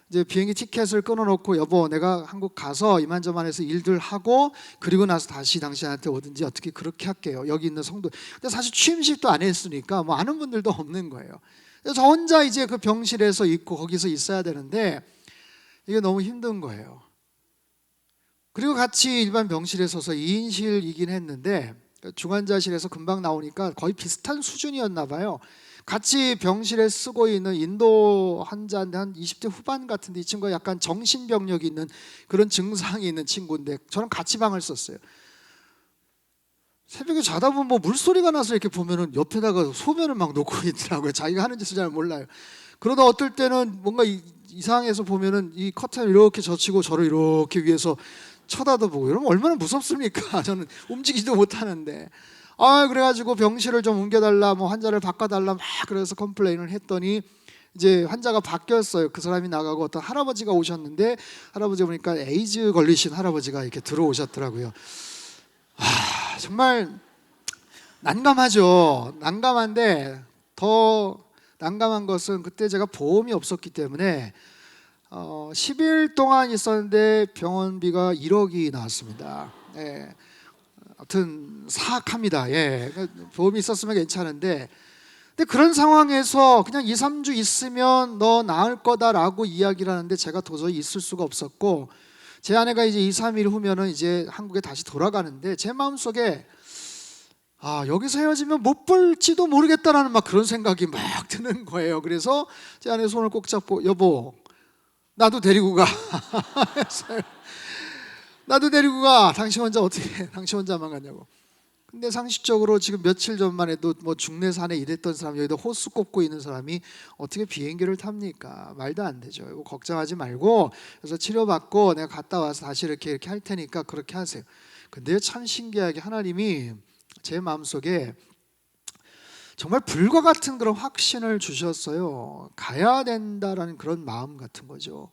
이제 비행기 티켓을 끊어놓고 여보 내가 한국 가서 이만저만해서 일들 하고 그리고 나서 다시 당신한테 오든지 어떻게 그렇게 할게요. 여기 있는 성도. 근데 사실 취임식도 안 했으니까 뭐 아는 분들도 없는 거예요. 그래서 저 혼자 이제 그 병실에서 있고 거기서 있어야 되는데 이게 너무 힘든 거예요. 그리고 같이 일반 병실에 서서 2인실이긴 했는데 중환자실에서 금방 나오니까 거의 비슷한 수준이었나 봐요. 같이 병실에 쓰고 있는 인도 환자인데 한 20대 후반 같은데 이 친구가 약간 정신병력이 있는 그런 증상이 있는 친구인데 저랑 같이 방을 썼어요. 새벽에 자다 보면 뭐 물소리가 나서 이렇게 보면은 옆에다가 소변을 막 놓고 있더라고요. 자기가 하는 짓을 잘 몰라요. 그러다 어떨 때는 뭔가 이상해서 보면은 이 커튼을 이렇게 젖히고 저를 이렇게 위에서 쳐다도 보고 이러면 얼마나 무섭습니까? 저는 움직이지도 못하는데 그래가지고 병실을 좀 옮겨달라 뭐 환자를 바꿔달라 막 그래서 컴플레인을 했더니 이제 환자가 바뀌었어요. 그 사람이 나가고 어떤 할아버지가 오셨는데 할아버지 보니까 에이즈 걸리신 할아버지가 이렇게 들어오셨더라고요. 정말 난감하죠. 난감한데 더 난감한 것은 그때 제가 보험이 없었기 때문에 10일 동안 있었는데 병원비가 1억이 나왔습니다. 예. 아무튼 사악합니다. 예. 보험이 있었으면 괜찮은데 근데 그런 상황에서 그냥 2, 3주 있으면 너 나을 거다라고 이야기를 하는데 제가 도저히 있을 수가 없었고 제 아내가 이제 2, 3일 후면은 이제 한국에 다시 돌아가는데 제 마음속에 여기서 헤어지면 못 볼지도 모르겠다라는 막 그런 생각이 막 드는 거예요. 그래서 제 아내 손을 꼭 잡고 여보 나도 데리고 가. 나도 데리고 가. 당신 혼자 어떻게 해? 당신 혼자만 가냐고. 근데 상식적으로 지금 며칠 전만 해도 뭐 중내산에 일했던 사람 여기다 호수 꼽고 있는 사람이 어떻게 비행기를 탑니까? 말도 안 되죠. 이거 걱정하지 말고 그래서 치료받고 내가 갔다 와서 다시 이렇게 할 테니까 그렇게 하세요. 근데 참 신기하게 하나님이 제 마음속에 정말 불과 같은 그런 확신을 주셨어요. 가야 된다라는 그런 마음 같은 거죠.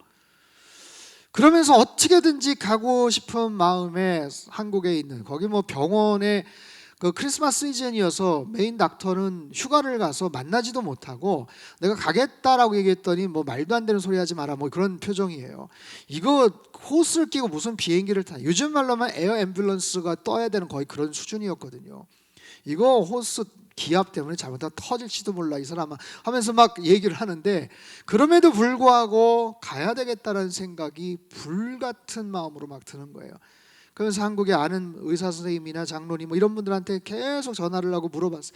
그러면서 어떻게든지 가고 싶은 마음에 한국에 있는 거기 뭐 병원에 그 크리스마스 시즌이어서 메인 닥터는 휴가를 가서 만나지도 못하고 내가 가겠다라고 얘기했더니 뭐 말도 안 되는 소리 하지 마라 뭐 그런 표정이에요. 이거 호스를 끼고 무슨 비행기를 타? 요즘 말로만 에어 앰뷸런스가 떠야 되는 거의 그런 수준이었거든요. 이거 호스 기압 때문에 잘못하면 터질지도 몰라 이 사람아 하면서 막 얘기를 하는데 그럼에도 불구하고 가야 되겠다는 생각이 불같은 마음으로 막 드는 거예요. 그래서 한국에 아는 의사 선생님이나 장로님 뭐 이런 분들한테 계속 전화를 하고 물어봤어요.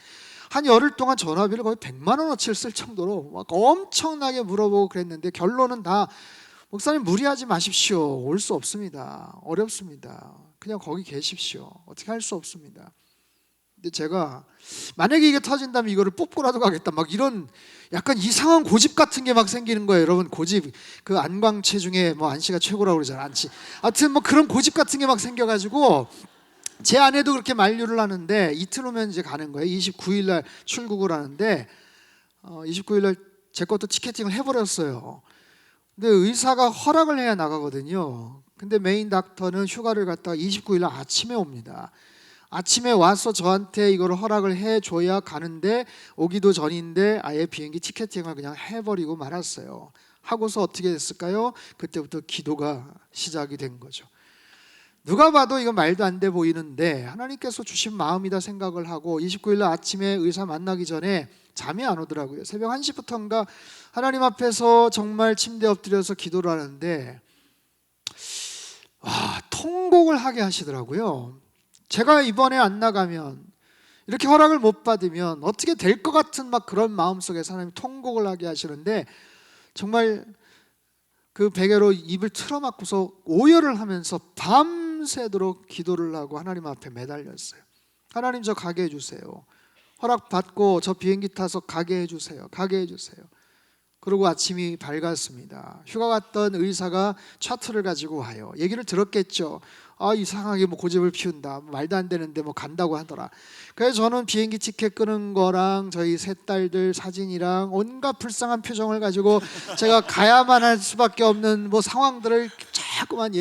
한 열흘 동안 전화비를 거의 100만 원어치를 쓸 정도로 막 엄청나게 물어보고 그랬는데 결론은 다 목사님 무리하지 마십시오. 올 수 없습니다. 어렵습니다. 그냥 거기 계십시오. 어떻게 할 수 없습니다. 근데 제가 만약에 이게 터진다면 이거를 뽑고라도 가겠다 막 이런 약간 이상한 고집 같은 게 막 생기는 거예요. 여러분 고집 그 안광채 중에 뭐 안씨가 최고라고 그러잖아요. 안씨. 하여튼 뭐 그런 고집 같은 게 막 생겨가지고 제 아내도 그렇게 만류를 하는데 이틀 후면 이제 가는 거예요. 29일 날 출국을 하는데 29일 날 제 것도 티켓팅을 해버렸어요. 근데 의사가 허락을 해야 나가거든요. 근데 메인 닥터는 휴가를 갔다가 29일 날 아침에 옵니다. 아침에 와서 저한테 이걸 허락을 해줘야 가는데 오기도 전인데 아예 비행기 티켓팅을 그냥 해버리고 말았어요. 하고서 어떻게 됐을까요? 그때부터 기도가 시작이 된 거죠. 누가 봐도 이거 말도 안 돼 보이는데 하나님께서 주신 마음이다 생각을 하고 29일 날 아침에 의사 만나기 전에 잠이 안 오더라고요. 새벽 1시부터인가 하나님 앞에서 정말 침대에 엎드려서 기도를 하는데 통곡을 하게 하시더라고요. 제가 이번에 안 나가면, 이렇게 허락을 못 받으면 어떻게 될 것 같은 막 그런 마음속에 하나님이 통곡을 하게 하시는데, 정말 그 베개로 입을 틀어막고서 오열을 하면서 밤새도록 기도를 하고 하나님 앞에 매달렸어요. 하나님, 저 가게 해주세요. 허락받고 저 비행기 타서 가게 해주세요. 가게 해주세요. 그리고 아침이 밝았습니다. 휴가 갔던 의사가 차트를 가지고 와요. 얘기를 들었겠죠. 이상하게 뭐 고집을 피운다, 말도 안 되는데 뭐 간다고 하더라. 그래서 저는 비행기 티켓 끄는 거랑 저희 세 딸들 사진이랑 온갖 불쌍한 표정을 가지고 제가 가야만 할 수밖에 없는 뭐 상황들을 자꾸만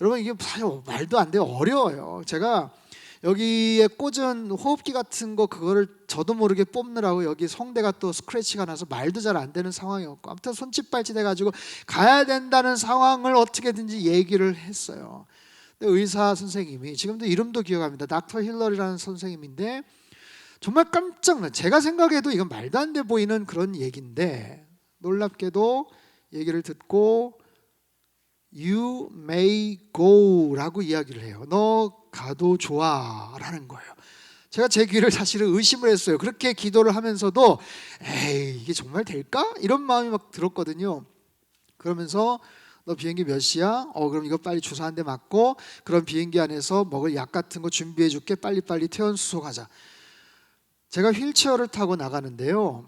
여러분, 이게 사실 말도 안 돼요. 어려워요. 제가 여기에 꽂은 호흡기 같은 거, 그거를 저도 모르게 뽑느라고 여기 성대가 또 스크래치가 나서 말도 잘 안 되는 상황이었고, 아무튼 손짓발짓 해가지고 가야 된다는 상황을 어떻게든지 얘기를 했어요. 근데 의사 선생님이, 지금도 이름도 기억합니다. 닥터 힐러리라는 선생님인데, 정말 깜짝 놀랐어요. 제가 생각해도 이건 말도 안 돼 보이는 그런 얘기인데, 놀랍게도 얘기를 듣고 You may go 라고 이야기를 해요. 너 가도 좋아 라는 거예요. 제가 제 귀를 사실은 의심을 했어요. 그렇게 기도를 하면서도 에이, 이게 정말 될까? 이런 마음이 막 들었거든요. 그러면서 너 비행기 몇 시야? 그럼 이거 빨리 주사 한 대 맞고, 그럼 비행기 안에서 먹을 약 같은 거 준비해 줄게. 빨리빨리 퇴원수소 가자. 제가 휠체어를 타고 나가는데요,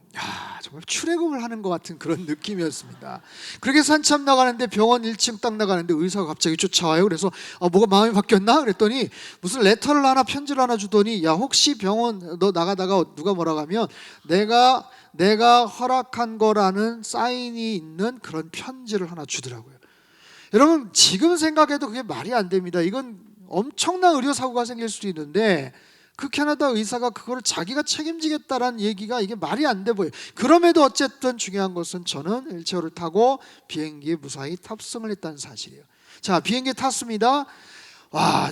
정말 출애굽을 하는 것 같은 그런 느낌이었습니다. 그렇게 한참 나가는데 병원 1층 딱 나가는데 의사가 갑자기 쫓아와요. 그래서 뭐가 마음이 바뀌었나? 그랬더니 무슨 레터를 하나, 편지를 하나 주더니, 야, 혹시 병원 너 나가다가 누가 뭐라고 하면 내가 허락한 거라는 사인이 있는 그런 편지를 하나 주더라고요. 여러분, 지금 생각해도 그게 말이 안 됩니다. 이건 엄청난 의료사고가 생길 수도 있는데, 그 캐나다 의사가 그거를 자기가 책임지겠다라는 얘기가, 이게 말이 안 돼 보여요. 그럼에도 어쨌든 중요한 것은 저는 휠체어를 타고 비행기에 무사히 탑승을 했다는 사실이에요. 자, 비행기에 탔습니다.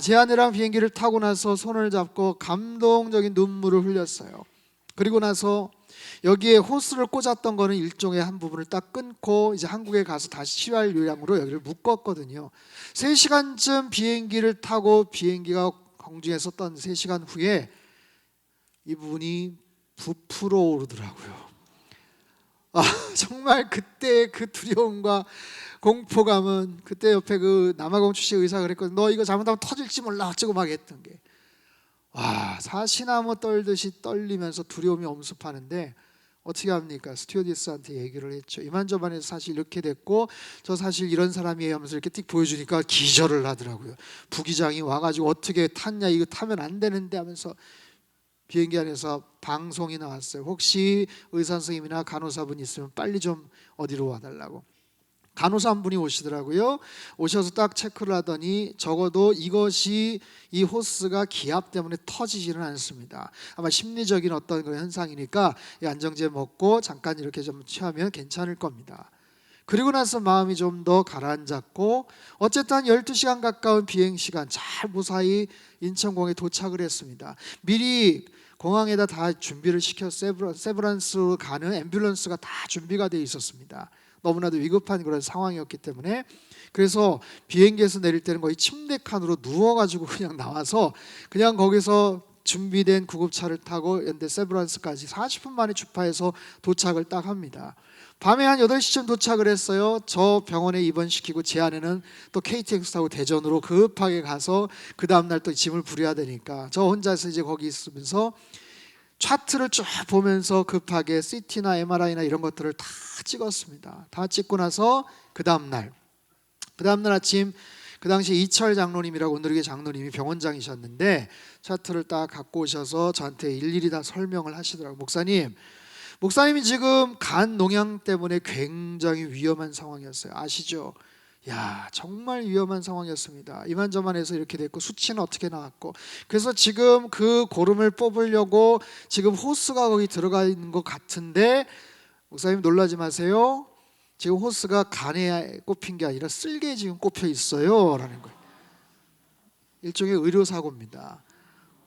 제 아내랑 비행기를 타고 나서 손을 잡고 감동적인 눈물을 흘렸어요. 그리고 나서 여기에 호스를 꽂았던 거는 일종의 한 부분을 딱 끊고 이제 한국에 가서 다시 시할 요량으로 여기를 묶었거든요. 3시간쯤 비행기를 타고 비행기가 공중에서 떤 3시간 후에 이 부분이 부풀어 오르더라고요. 정말 그때 그 두려움과 공포감은, 그때 옆에 그 남아공 출신 의사가 그랬거든요. 너 이거 잘못하면 터질지 몰라 어쩌고 막 했던 게, 사시나무 떨듯이 떨리면서 두려움이 엄습하는데 어떻게 합니까? 스튜어디스한테 얘기를 했죠. 이만저만해서 사실 이렇게 됐고, 저 사실 이런 사람이에요 하면서 이렇게 띡 보여주니까 기절을 하더라고요. 부기장이 와가지고 어떻게 탔냐, 이거 타면 안 되는데 하면서 비행기 안에서 방송이 나왔어요. 혹시 의사 선생님이나 간호사분 있으면 빨리 좀 어디로 와달라고. 간호사 한 분이 오시더라고요. 오셔서 딱 체크를 하더니 적어도 이것이, 이 호스가 기압 때문에 터지지는 않습니다. 아마 심리적인 어떤 그런 현상이니까 이 안정제 먹고 잠깐 이렇게 좀 취하면 괜찮을 겁니다. 그리고 나서 마음이 좀 더 가라앉았고, 어쨌든 한 12시간 가까운 비행시간 잘 무사히 인천공에 도착을 했습니다. 미리 공항에다 다 준비를 시켜 세브란스로 가는 앰뷸런스가 다 준비가 되어 있었습니다. 너무나도 위급한 그런 상황이었기 때문에. 그래서 비행기에서 내릴 때는 거의 침대 칸으로 누워가지고 그냥 나와서 그냥 거기서 준비된 구급차를 타고 연대 세브란스까지 40분 만에 주파해서 도착을 딱 합니다. 밤에 한 8시쯤 도착을 했어요. 저 병원에 입원시키고 제 아내는 또 KTX 타고 대전으로 급하게 가서 그 다음날 또 짐을 부려야 되니까 저 혼자서 이제 거기 있으면서 차트를 쭉 보면서 급하게 CT나 MRI나 이런 것들을 다 찍었습니다. 다 찍고 나서 그 다음날 아침, 그 당시 이철 장로님이라고 오늘의 장로님이 병원장이셨는데 차트를 딱 갖고 오셔서 저한테 일일이 다 설명을 하시더라고요. 목사님이 지금 간 농양 때문에 굉장히 위험한 상황이었어요. 아시죠? 정말 위험한 상황이었습니다. 이만저만해서 이렇게 됐고 수치는 어떻게 나왔고, 그래서 지금 그 고름을 뽑으려고 지금 호스가 거기 들어가 있는 것 같은데, 목사님 놀라지 마세요. 지금 호스가 간에 꼽힌 게 아니라 쓸개에 지금 꼽혀 있어요 라는 거예요. 일종의 의료사고입니다.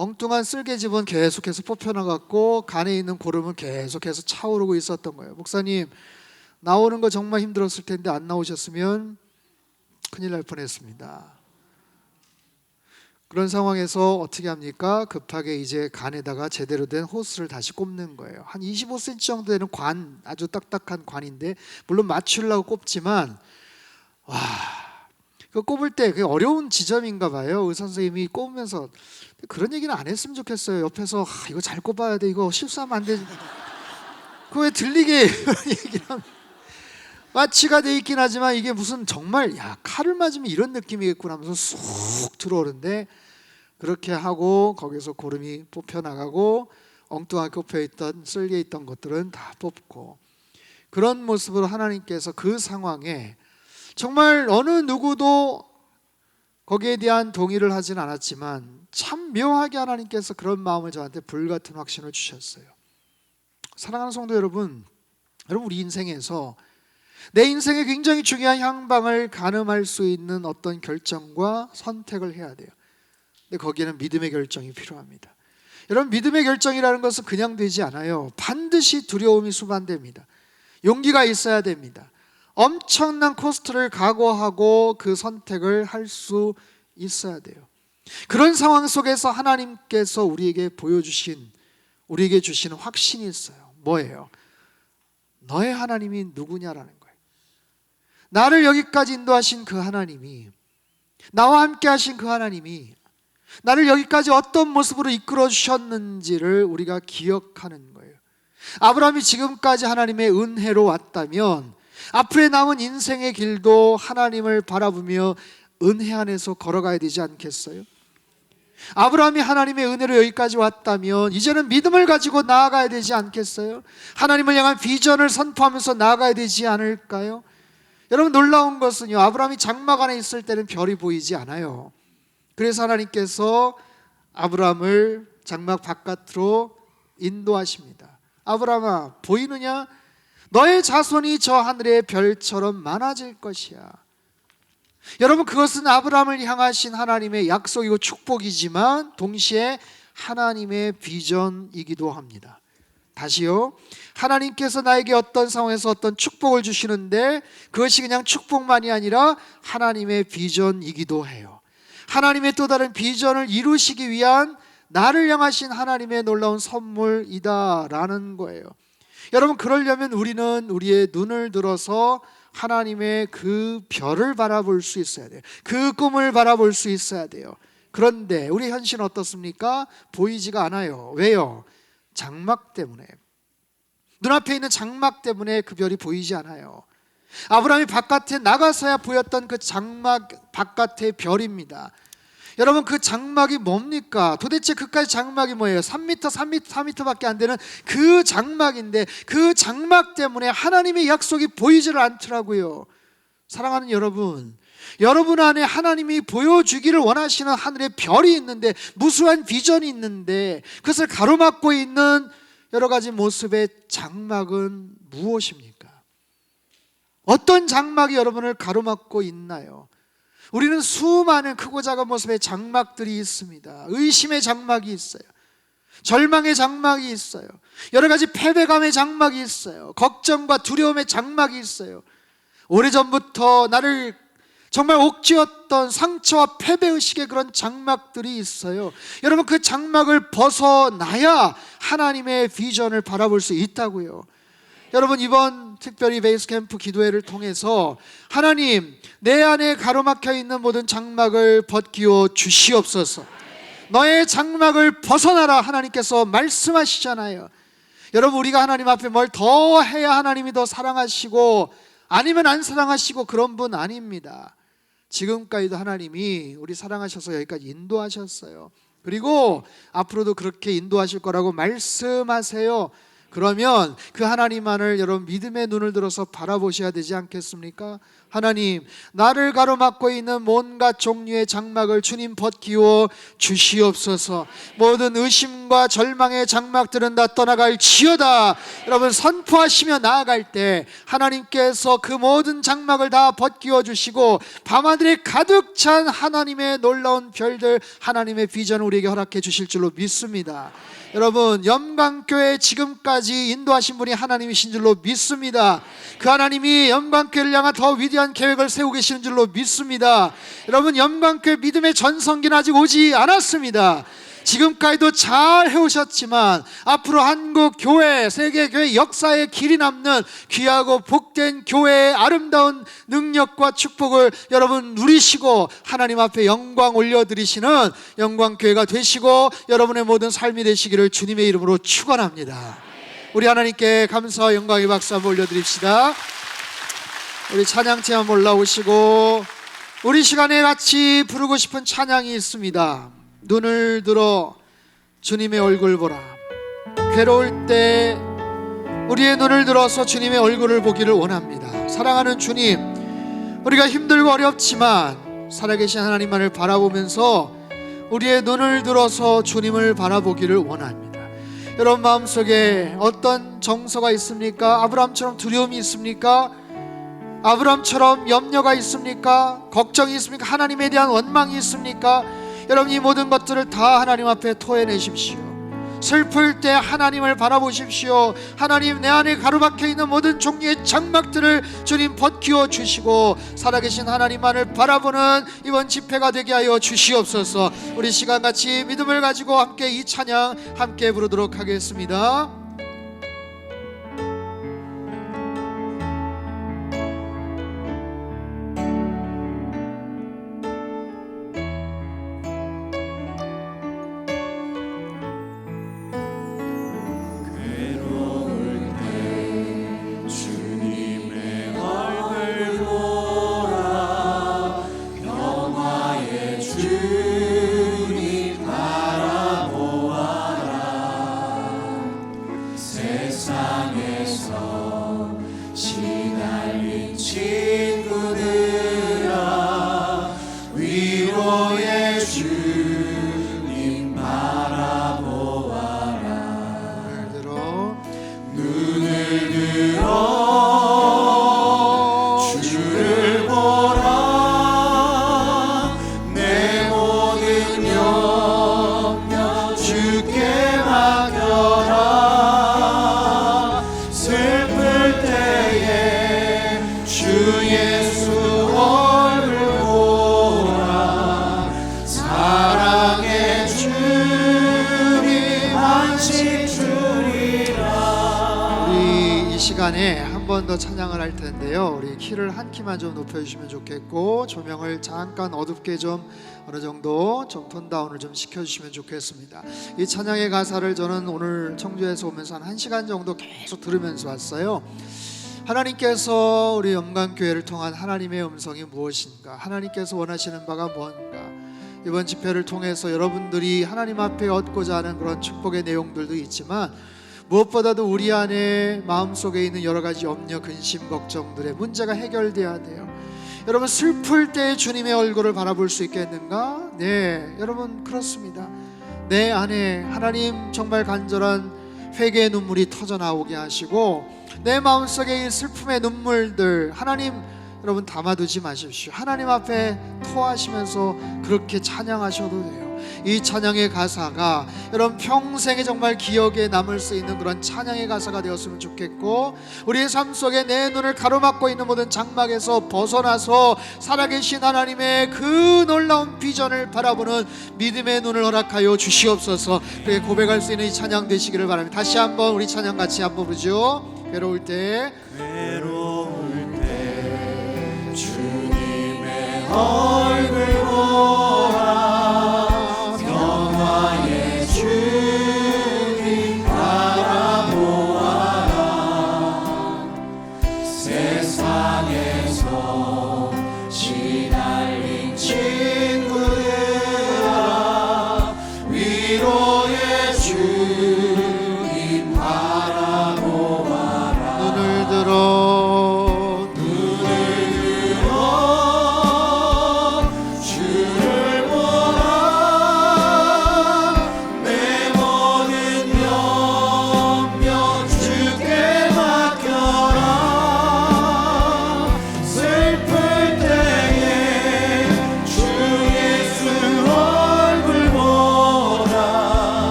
엉뚱한 쓸개즙은 계속해서 뽑혀나갔고 간에 있는 고름은 계속해서 차오르고 있었던 거예요. 목사님, 나오는 거 정말 힘들었을 텐데 안 나오셨으면 큰일 날 뻔했습니다. 그런 상황에서 어떻게 합니까? 급하게 이제 간에다가 제대로 된 호스를 다시 꼽는 거예요. 한 25cm 정도 되는 관, 아주 딱딱한 관인데 물론 맞추려고 꼽지만 와, 그 꼽을 때 그게 어려운 지점인가 봐요. 의사 선생님이 꼽으면서 그런 얘기는 안 했으면 좋겠어요. 옆에서 이거 잘 꼽아야 돼, 이거 실수하면 안 돼. 그거 왜 들리게 그런 얘기랑 마취가 돼 있긴 하지만 이게 무슨 정말 칼을 맞으면 이런 느낌이겠구나 하면서 쑥 들어오는데 그렇게 하고 거기서 고름이 뽑혀 나가고 엉뚱하게 꼽혀 있던 쓸개 있던 것들은 다 뽑고 그런 모습으로 하나님께서 그 상황에 정말 어느 누구도 거기에 대한 동의를 하진 않았지만 참 묘하게 하나님께서 그런 마음을 저한테 불같은 확신을 주셨어요. 사랑하는 성도 여러분, 우리 인생에서 내 인생에 굉장히 중요한 향방을 가늠할 수 있는 어떤 결정과 선택을 해야 돼요. 근데 거기에는 믿음의 결정이 필요합니다. 여러분, 믿음의 결정이라는 것은 그냥 되지 않아요. 반드시 두려움이 수반됩니다. 용기가 있어야 됩니다. 엄청난 코스트를 각오하고 그 선택을 할 수 있어야 돼요. 그런 상황 속에서 하나님께서 우리에게 주시는 확신이 있어요. 뭐예요? 너의 하나님이 누구냐라는 거예요. 나를 여기까지 인도하신 그 하나님이, 나와 함께 하신 그 하나님이 나를 여기까지 어떤 모습으로 이끌어 주셨는지를 우리가 기억하는 거예요. 아브라함이 지금까지 하나님의 은혜로 왔다면 앞으로 남은 인생의 길도 하나님을 바라보며 은혜 안에서 걸어가야 되지 않겠어요? 아브라함이 하나님의 은혜로 여기까지 왔다면 이제는 믿음을 가지고 나아가야 되지 않겠어요? 하나님을 향한 비전을 선포하면서 나아가야 되지 않을까요? 여러분, 놀라운 것은요, 아브라함이 장막 안에 있을 때는 별이 보이지 않아요. 그래서 하나님께서 아브라함을 장막 바깥으로 인도하십니다. 아브라함아, 보이느냐? 너의 자손이 저 하늘의 별처럼 많아질 것이야. 여러분, 그것은 아브라함을 향하신 하나님의 약속이고 축복이지만 동시에 하나님의 비전이기도 합니다. 다시요, 하나님께서 나에게 어떤 상황에서 어떤 축복을 주시는데 그것이 그냥 축복만이 아니라 하나님의 비전이기도 해요. 하나님의 또 다른 비전을 이루시기 위한 나를 향하신 하나님의 놀라운 선물이다라는 거예요. 여러분, 그러려면 우리는 우리의 눈을 들어서 하나님의 그 별을 바라볼 수 있어야 돼요. 그 꿈을 바라볼 수 있어야 돼요. 그런데 우리 현실은 어떻습니까? 보이지가 않아요. 왜요? 장막 때문에. 눈앞에 있는 장막 때문에 그 별이 보이지 않아요. 아브라함이 바깥에 나가서야 보였던 그 장막 바깥의 별입니다. 여러분, 그 장막이 뭡니까? 도대체 그까지 장막이 뭐예요? 3m, 3m, 4m밖에 안 되는 그 장막인데 그 장막 때문에 하나님의 약속이 보이지를 않더라고요. 사랑하는 여러분, 여러분 안에 하나님이 보여주기를 원하시는 하늘의 별이 있는데, 무수한 비전이 있는데 그것을 가로막고 있는 여러 가지 모습의 장막은 무엇입니까? 어떤 장막이 여러분을 가로막고 있나요? 우리는 수많은 크고 작은 모습의 장막들이 있습니다. 의심의 장막이 있어요. 절망의 장막이 있어요. 여러 가지 패배감의 장막이 있어요. 걱정과 두려움의 장막이 있어요. 오래전부터 나를 정말 옥죄었던 상처와 패배의식의 그런 장막들이 있어요. 여러분, 그 장막을 벗어나야 하나님의 비전을 바라볼 수 있다고요. 여러분, 이번 특별히 베이스캠프 기도회를 통해서 하나님, 내 안에 가로막혀 있는 모든 장막을 벗기워 주시옵소서. 너의 장막을 벗어나라 하나님께서 말씀하시잖아요. 여러분, 우리가 하나님 앞에 뭘 더 해야 하나님이 더 사랑하시고 아니면 안 사랑하시고 그런 분 아닙니다. 지금까지도 하나님이 우리 사랑하셔서 여기까지 인도하셨어요. 그리고 앞으로도 그렇게 인도하실 거라고 말씀하세요. 그러면 그 하나님만을 여러분 믿음의 눈을 들어서 바라보셔야 되지 않겠습니까? 하나님, 나를 가로막고 있는 온갖 종류의 장막을 주님 벗기워 주시옵소서. 모든 의심과 절망의 장막들은 다 떠나갈지어다. 여러분 선포하시며 나아갈 때 하나님께서 그 모든 장막을 다 벗기워 주시고 밤하늘에 가득 찬 하나님의 놀라운 별들, 하나님의 비전을 우리에게 허락해 주실 줄로 믿습니다. 여러분 영광교회 지금까지 인도하신 분이 하나님이신 줄로 믿습니다. 그 하나님이 영광교회를 향한 더 위대한 계획을 세우고 계시는 줄로 믿습니다. 여러분 영광교회 믿음의 전성기는 아직 오지 않았습니다. 지금까지도 잘 해오셨지만 앞으로 한국 교회, 세계 교회 역사에 길이 남는 귀하고 복된 교회의 아름다운 능력과 축복을 여러분 누리시고 하나님 앞에 영광 올려드리시는 영광교회가 되시고 여러분의 모든 삶이 되시기를 주님의 이름으로 축원합니다. 우리 하나님께 감사와 영광의 박수 한번 올려드립시다. 우리 찬양팀 한번 올라오시고 우리 시간에 같이 부르고 싶은 찬양이 있습니다. 눈을 들어 주님의 얼굴 보라. 괴로울 때 우리의 눈을 들어서 주님의 얼굴을 보기를 원합니다. 사랑하는 주님, 우리가 힘들고 어렵지만 살아계신 하나님만을 바라보면서 우리의 눈을 들어서 주님을 바라보기를 원합니다. 여러분 마음속에 어떤 정서가 있습니까? 아브라함처럼 두려움이 있습니까? 아브라함처럼 염려가 있습니까? 걱정이 있습니까? 하나님에 대한 원망이 있습니까? 여러분 이 모든 것들을 다 하나님 앞에 토해내십시오. 슬플 때 하나님을 바라보십시오. 하나님, 내 안에 가로막혀 있는 모든 종류의 장막들을 주님 벗기워 주시고 살아계신 하나님만을 바라보는 이번 집회가 되게 하여 주시옵소서. 우리 시간같이 믿음을 가지고 함께 이 찬양 함께 부르도록 하겠습니다. 한 번 더 찬양을 할 텐데요. 우리 키를 한 키만 좀 높여주시면 좋겠고 조명을 잠깐 어둡게 좀 어느 정도 좀 톤다운을 좀 시켜주시면 좋겠습니다. 이 찬양의 가사를 저는 오늘 청주에서 오면서 한 1시간 정도 계속 들으면서 왔어요. 하나님께서 우리 영광교회를 통한 하나님의 음성이 무엇인가, 하나님께서 원하시는 바가 뭔가, 이번 집회를 통해서 여러분들이 하나님 앞에 얻고자 하는 그런 축복의 내용들도 있지만 무엇보다도 우리 안에 마음속에 있는 여러 가지 염려, 근심, 걱정들의 문제가 해결돼야 돼요. 여러분 슬플 때 주님의 얼굴을 바라볼 수 있겠는가? 네, 여러분 그렇습니다. 내 안에 하나님 정말 간절한 회개의 눈물이 터져 나오게 하시고 내 마음속에 이 슬픔의 눈물들 하나님 여러분 담아두지 마십시오. 하나님 앞에 토하시면서 그렇게 찬양하셔도 돼요. 이 찬양의 가사가 여러분 평생에 정말 기억에 남을 수 있는 그런 찬양의 가사가 되었으면 좋겠고 우리의 삶 속에 내 눈을 가로막고 있는 모든 장막에서 벗어나서 살아계신 하나님의 그 놀라운 비전을 바라보는 믿음의 눈을 허락하여 주시옵소서. 그렇게 고백할 수 있는 이 찬양 되시기를 바랍니다. 다시 한번 우리 찬양 같이 한번 부르죠. 괴로울 때 주님의 얼굴 보라 평화의 주님 바라보아라 세상에서 시달린 친구들아 위로의 주님 바라보아라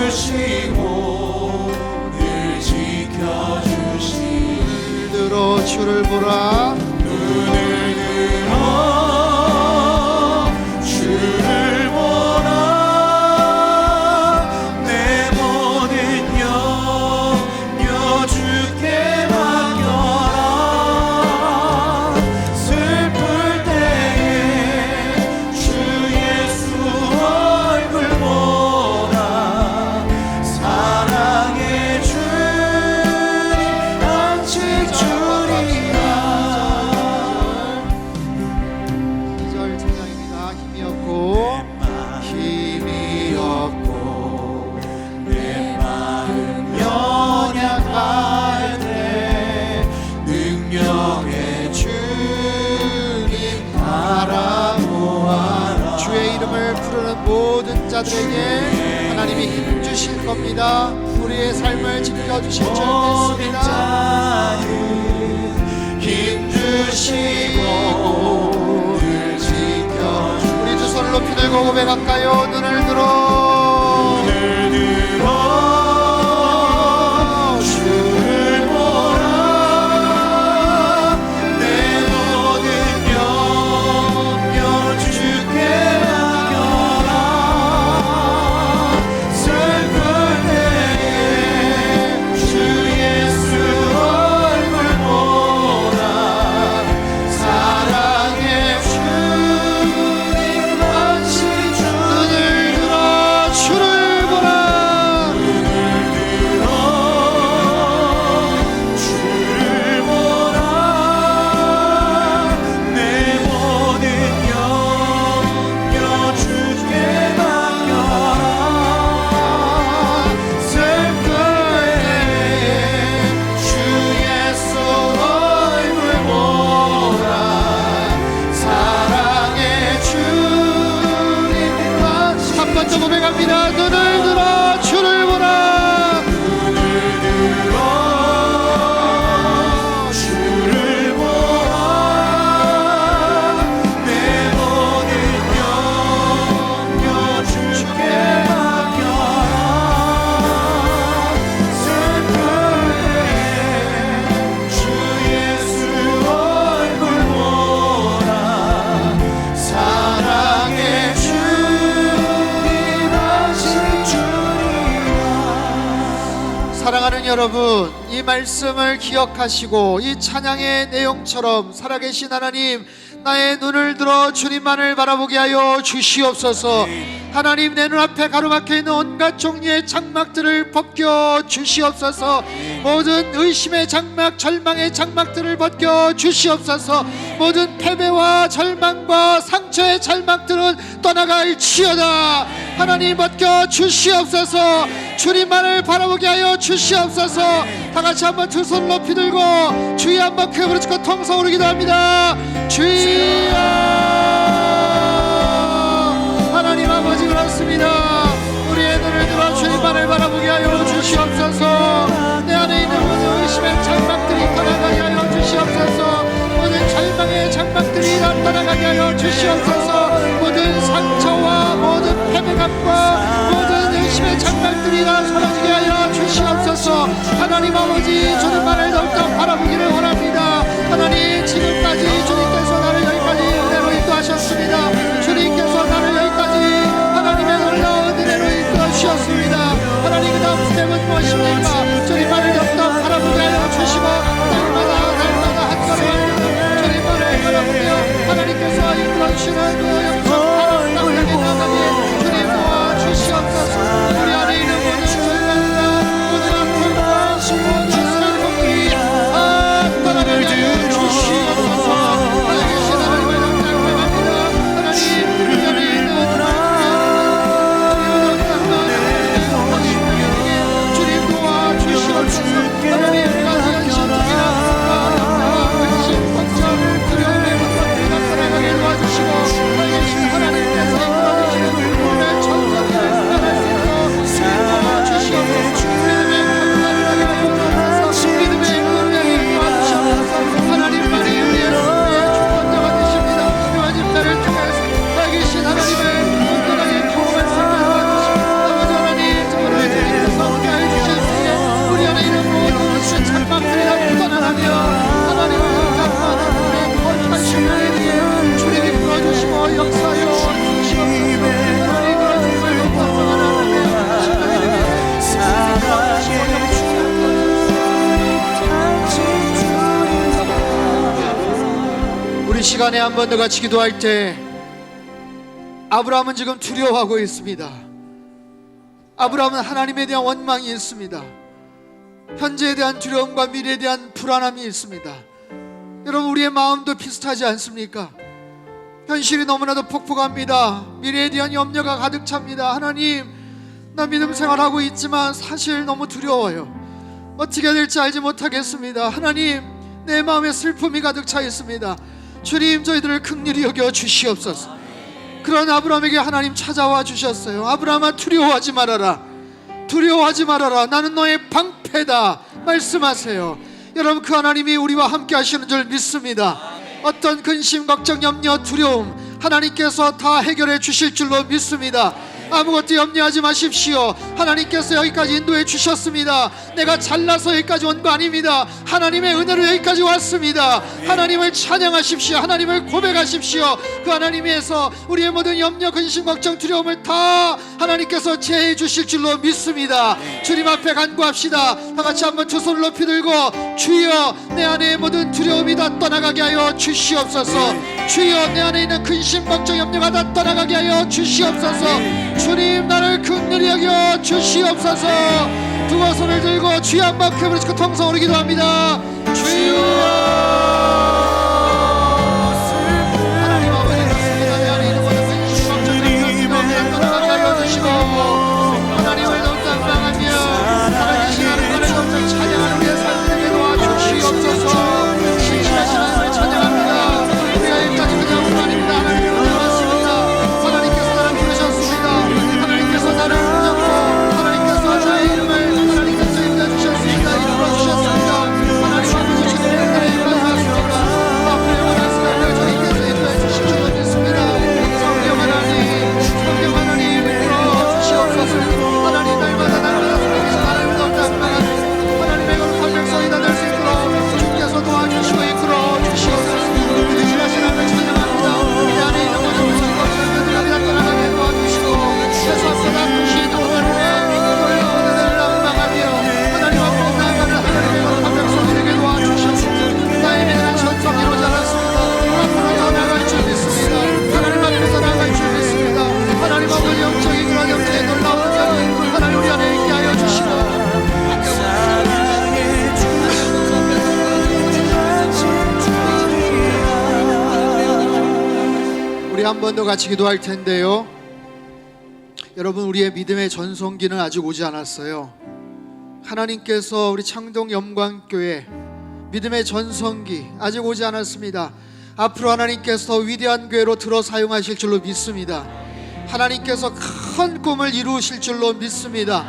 힘주시고 늘 지켜주시니 눈을 들어 주를 보라. 눈을 들어 주를 보라. 내 모든 염려 주께 맡겨라. 슬플 때에 주 예수 얼굴 보라. 사랑의 주님 안식 주리라. 2절 찬양입니다. 힘이 없고 내 마음 연약할 때 능력의 주님 바라보아라. 주의 이름을 부르는 모든 자들에게 하나님이 힘 주실 겁니다. 우리의 삶을 지켜주실 줄 모든 믿습니다. 자는 힘주시고 늘 지켜주. 우리 두 손을 높이 들고 고백할까요? 눈을 들어 주를 보라. 내 모든 염려 주께 맡겨라. 슬플 때에 주 예수 얼굴 보라. 사랑의 주님 안식 눈을 들어 주를 보라. 주를 보라. 내 모든 염려 주께 맡겨라. 슬플 때에 주 예수 얼굴 보라. 사랑의 주님 한 번 더 고백합니다. 눈을 들어 주를 보라. 주를 보라. 내 모든 염려 주께 맡겨라. 슬플 때에 주 예수 얼굴 보라. 사랑의 주님 안식 주리라. 사랑하는 여러분, 이 말씀을 기억하시고 이 찬양의 내용처럼 살아계신 하나님, 나의 눈을 들어 주님만을 바라보게 하여 주시옵소서. 하나님, 내 눈앞에 가로막혀 있는 온갖 종류의 장막들을 벗겨 주시옵소서. 모든 의심의 장막, 절망의 장막들을 벗겨 주시옵소서. 모든 패배와 절망과 상처의 장막들은 떠나갈지어다. 하나님, 벗겨 주시옵소서. 주님만을 바라보게 하여 주시옵소서. 다 같이 한번 두 손 높이 들고 주여 한번 크게 부르짖고 통성으로 기도합니다. 주여. 하나님 아버지, 그렇습니다. 우리의 눈을 들어 주님만을 바라보게 하여 주시옵소서. 내 안에 있는 모든 의심의 장막들이 떠나가게 하여 주시옵소서. 모든 절망의 장막들이 다 떠나가게 하여 주시옵소서. 모든 상처와 모든 패배감과 모든 의심의 장막들이 다 사라지게 하여 주시옵소서. 하나님 아버지, 주님만을 더욱더 바라보기를 원합니다. 하나님, 지금까지 주님께서 나를 여기까지 은혜로 인도하셨습니다. 주님께서 나를 여기까지 하나님의 놀라운 은혜로 이끌어 주셨습니다. 하나님, 그 다음 스텝은 무엇입니까? 주님만을 더욱더 바라보게 하여 주시고 날마다 한 걸음 주님만을 바라보며 하나님께서 이끌어 주시는 그 영적 하나님 땅에 나가게 주님 도와 주시옵소서. 우리 안에 있는 모든 절망과 모든 아픔과 모든 슬픔이 다 떠나 시간에 한 번 더 같이 기도할 때 아브라함은 지금 두려워하고 있습니다. 아브라함은 하나님에 대한 원망이 있습니다. 현재에 대한 두려움과 미래에 대한 불안함이 있습니다. 여러분, 우리의 마음도 비슷하지 않습니까? 현실이 너무나도 폭폭합니다. 미래에 대한 염려가 가득 찹니다. 하나님, 나 믿음 생활하고 있지만 사실 너무 두려워요. 어떻게 될지 알지 못하겠습니다. 하나님, 내 마음에 슬픔이 가득 차 있습니다. 주님, 저희들을 긍휼히 여겨 주시옵소서. 그런 아브라함에게 하나님 찾아와 주셨어요. 아브라함아, 두려워하지 말아라. 두려워하지 말아라. 나는 너의 방패다 말씀하세요. 여러분, 그 하나님이 우리와 함께 하시는 줄 믿습니다. 어떤 근심, 걱정, 염려, 두려움 하나님께서 다 해결해 주실 줄로 믿습니다. 아무것도 염려하지 마십시오. 하나님께서 여기까지 인도해 주셨습니다. 내가 잘나서 여기까지 온 거 아닙니다. 하나님의 은혜로 여기까지 왔습니다. 하나님을 찬양하십시오. 하나님을 고백하십시오. 그 하나님에서 우리의 모든 염려, 근심, 걱정, 두려움을 다 하나님께서 제해 주실 줄로 믿습니다. 주님 앞에 간구합시다. 다 같이 한번 두 손을 높이 들고, 주여, 내 안에 모든 두려움이 다 떠나가게 하여 주시옵소서. 주여, 내 안에 있는 근심, 걱정, 염려가 다 떠나가게 하여 주시옵소서. 주님, 나를 긍휼히 여겨 주시옵소서. 두 손을 들고 주여 한번 크게 부르시고 통성으로 기도합니다. 주여, 하나님 아버지, 그렇습니다. 내 안에 있는 모든 근심, 걱정, 염려 떠나가게 하여 주시고, 하나님을 더 깜빡하며 살아계신 하나님을 더 찬양하는 우리의 삶에게 도와주시옵소서. 신실하신 하나님을 찬양합니다. 우리가 여기까지 그냥 온 거 아닙니다. 하나님을 찬양하십니다. 하나님께서 나를 부르셨습니다. 하나님께서 나를 부르셨고, 하나님께서 나의 이름을 하나님께서 인도해주셨습니다. 이끌어주셨습니다. 하나님 아버지, 주님의 나의 이름을 하셨습니다. 앞으로 영원한 시간을 저희께서 인도해주실 줄로 믿습니다. 성령 하나님, 성령 하나님, 이끌어주시옵소서. 하나님, 날마다 살아계신 하나님을 더 깜빡하며 하나님의 거룩한 백성이 다 될 수 있도록 주께서 도와주시고 이끌어주시옵소서. 신실하신 하나님을 찬양합니다. 내 안에 있는 모든 무슨 걱정들이 다 떠나가게 도와주시고, 세상보다 크신 하나님의 놀라운 은혜를 낭망하며 하나님 앞으로 나아가는 하나님의 거룩한 백성들에게 도와주시옵소서. 나의 믿음은 전성기로 자랐습니다. 앞으로 더 나아갈 줄 믿습니다. 하나님 앞에서 나아갈 줄 믿습니다. 하나님 아버지, 영적인 그런 영적인 놀라운 은혜를 하나님 우리 안에 있게 하여 주시고, 우리 한 번 더 같이 기도할 텐데요. 여러분, 우리의 믿음의 전성기는 아직 오지 않았어요. 하나님께서 우리 창동 영광교회 믿음의 전성기 아직 오지 않았습니다. 앞으로 하나님께서 위대한 교회로 들어 사용하실 줄로 믿습니다. 하나님께서 큰 꿈을 이루실 줄로 믿습니다.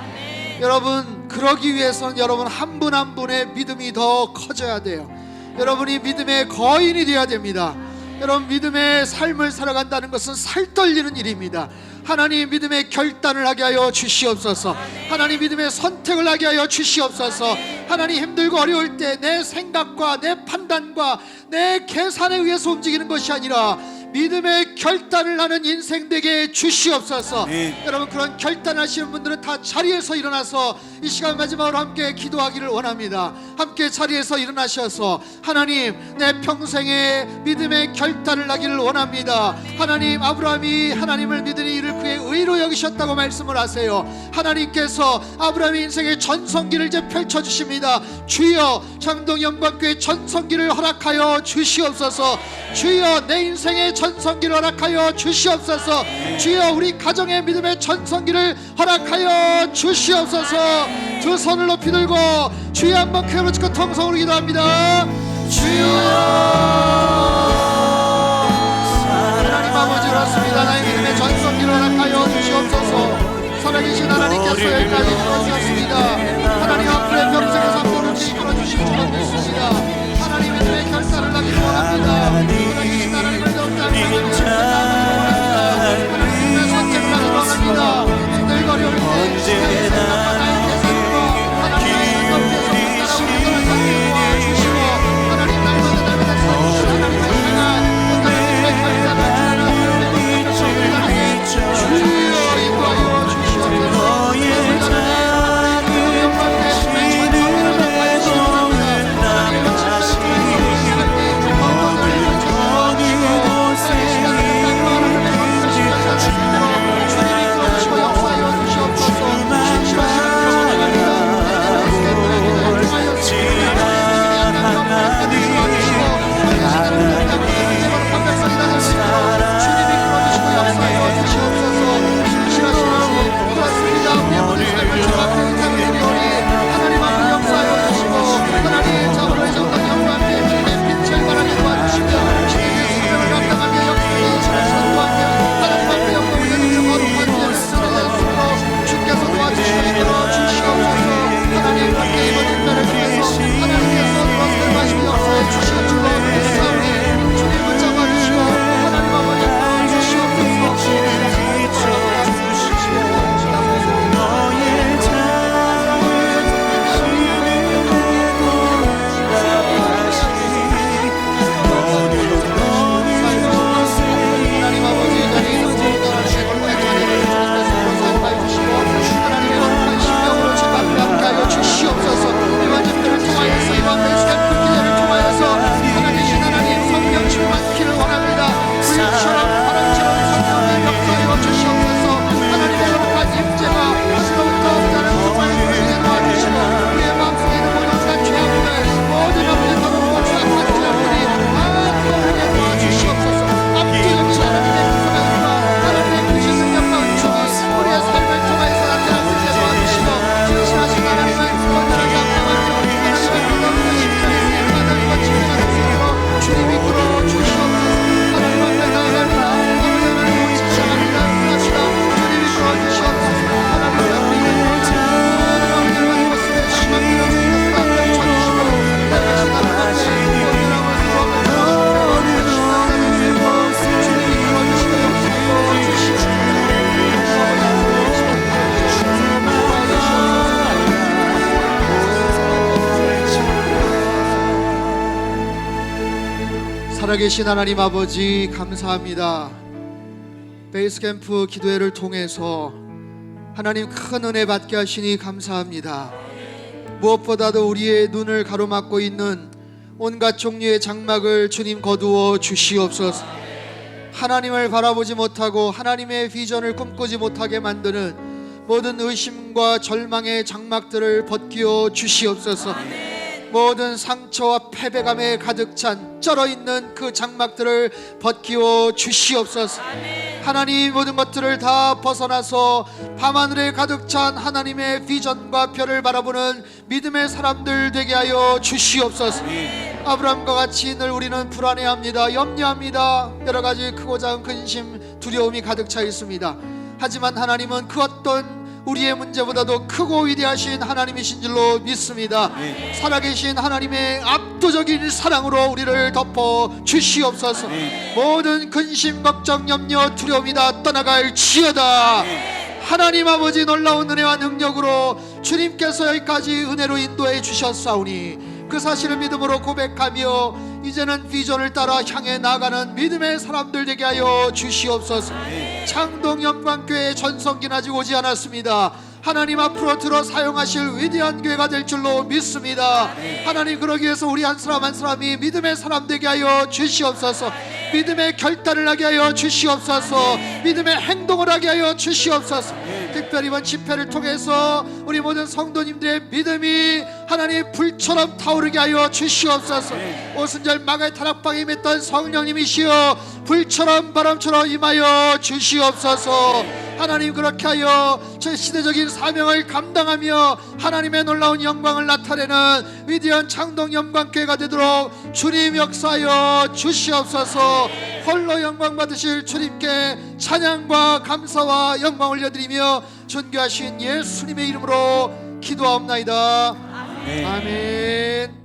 여러분, 그러기 위해서는 여러분 한 분 한 분의 믿음이 더 커져야 돼요. 여러분이 믿음의 거인이 되어야 됩니다. 여러분, 믿음의 삶을 살아간다는 것은 살떨리는 일입니다. 하나님, 믿음의 결단을 하게 하여 주시옵소서. 하나님, 믿음의 선택을 하게 하여 주시옵소서. 하나님, 힘들고 어려울 때 내 생각과 내 판단과 내 계산에 의해서 움직이는 것이 아니라 믿음의 결단을 하는 인생 되게 주시옵소서. 여러분, 그런 결단하시는 분들은 다 자리에서 일어나서 이 시간 마지막으로 함께 기도하기를 원합니다. 함께 자리에서 일어나셔서 하나님, 내 평생에 믿음의 결단을 하기를 원합니다. 하나님, 아브라함이 하나님을 믿으니 이를 그의 의로 여기셨다고 말씀을 하세요. 하나님께서 아브라함의 인생의 전성기를 이제 펼쳐주십니다. 주여, 창동 영광교회 전성기를 허락하여 주시옵소서. 주여, 내 인생의 전성기를 허락하여 주시옵소서. 주여, 우리 가정의 믿음의 전성기를 허락하여 주시옵소서. 두 손을 높이 들고 주여 한번 크게 외치고 통성으로 기도합니다. 주여, 하나님 아버지, 그렇습니다. 나의 믿음의 전성기를 허락하여 주시옵소서. 살아계신 하나님께서 여기까지 이끌어주셨습니다. 하나님 앞으로의 평생의 삶을 이끌어 주실 줄로 믿습니다. 하나님, 믿음의 결단을 하기를 원합니다. 살아계신 하나님을 더 원합니다. 하나님의 선택을 하기를 원합니다. 힘들고 어려울 때 시간의 생각과 나의 계산으로 하나님의 옆에서 나라고 살기 도와주시고, 하나님 날마다 서주시는 하나님의 향한 믿음의 결단을 하나님의 주여 인도하여 주시옵소서. 살아계신 하나님 아버지 감사합니다. 베이스캠프 기도회를 통해서 하나님 큰 은혜 받게 하시니 감사합니다. 무엇보다도 우리의 눈을 가로막고 있는 온갖 종류의 장막을 주님 거두어 주시옵소서. 하나님을 바라보지 못하고 하나님의 비전을 꿈꾸지 못하게 만드는 모든 의심과 절망의 장막들을 벗기어 주시옵소서. 모든 상처와 패배감에 가득 찬 쩔어있는 그 장막들을 벗기어 주시옵소서. 하나님 모든 것들을 다 벗어나서 밤하늘에 가득 찬 하나님의 비전과 별을 바라보는 믿음의 사람들 되게 하여 주시옵소서. 아브라함과 같이 늘 우리는 불안해합니다. 염려합니다. 여러 가지 크고 작은 근심, 두려움이 가득 차 있습니다. 하지만 하나님은 그 어떤 우리의 문제보다도 크고 위대하신 하나님이신 줄로 믿습니다. 살아계신 하나님의 압도적인 사랑으로 우리를 덮어 주시옵소서. 모든 근심, 걱정, 염려, 두려움이 다 떠나갈 지어다. 하나님 아버지 놀라운 은혜와 능력으로 주님께서 여기까지 은혜로 인도해 주셨사오니 그 사실을 믿음으로 고백하며 이제는 비전을 따라 향해 나가는 믿음의 사람들 되게 하여 주시옵소서. 창동 영광교회 전성기는 아직 오지 않았습니다. 하나님 앞으로 들어 사용하실 위대한 교회가 될 줄로 믿습니다. 하나님 그러기 위해서 우리 한 사람 한 사람이 믿음의 사람 되게 하여 주시옵소서. 믿음의 결단을 하게 하여 주시옵소서. 믿음의 행동을 하게 하여 주시옵소서. 특별히 이번 집회를 통해서 우리 모든 성도님들의 믿음이 하나님 불처럼 타오르게 하여 주시옵소서. 오순절 마가의 타락방에 임했던 성령님이시여 불처럼 바람처럼 임하여 주시옵소서. 하나님 그렇게 하여 저 시대적인 사명을 감당하며 하나님의 놀라운 영광을 나타내는 위대한 창동 영광교회가 되도록 주님 역사하여 주시옵소서. 홀로 영광 받으실 주님께 찬양과 감사와 영광 올려드리며 존귀하신 예수님의 이름으로 기도하옵나이다. 아멘.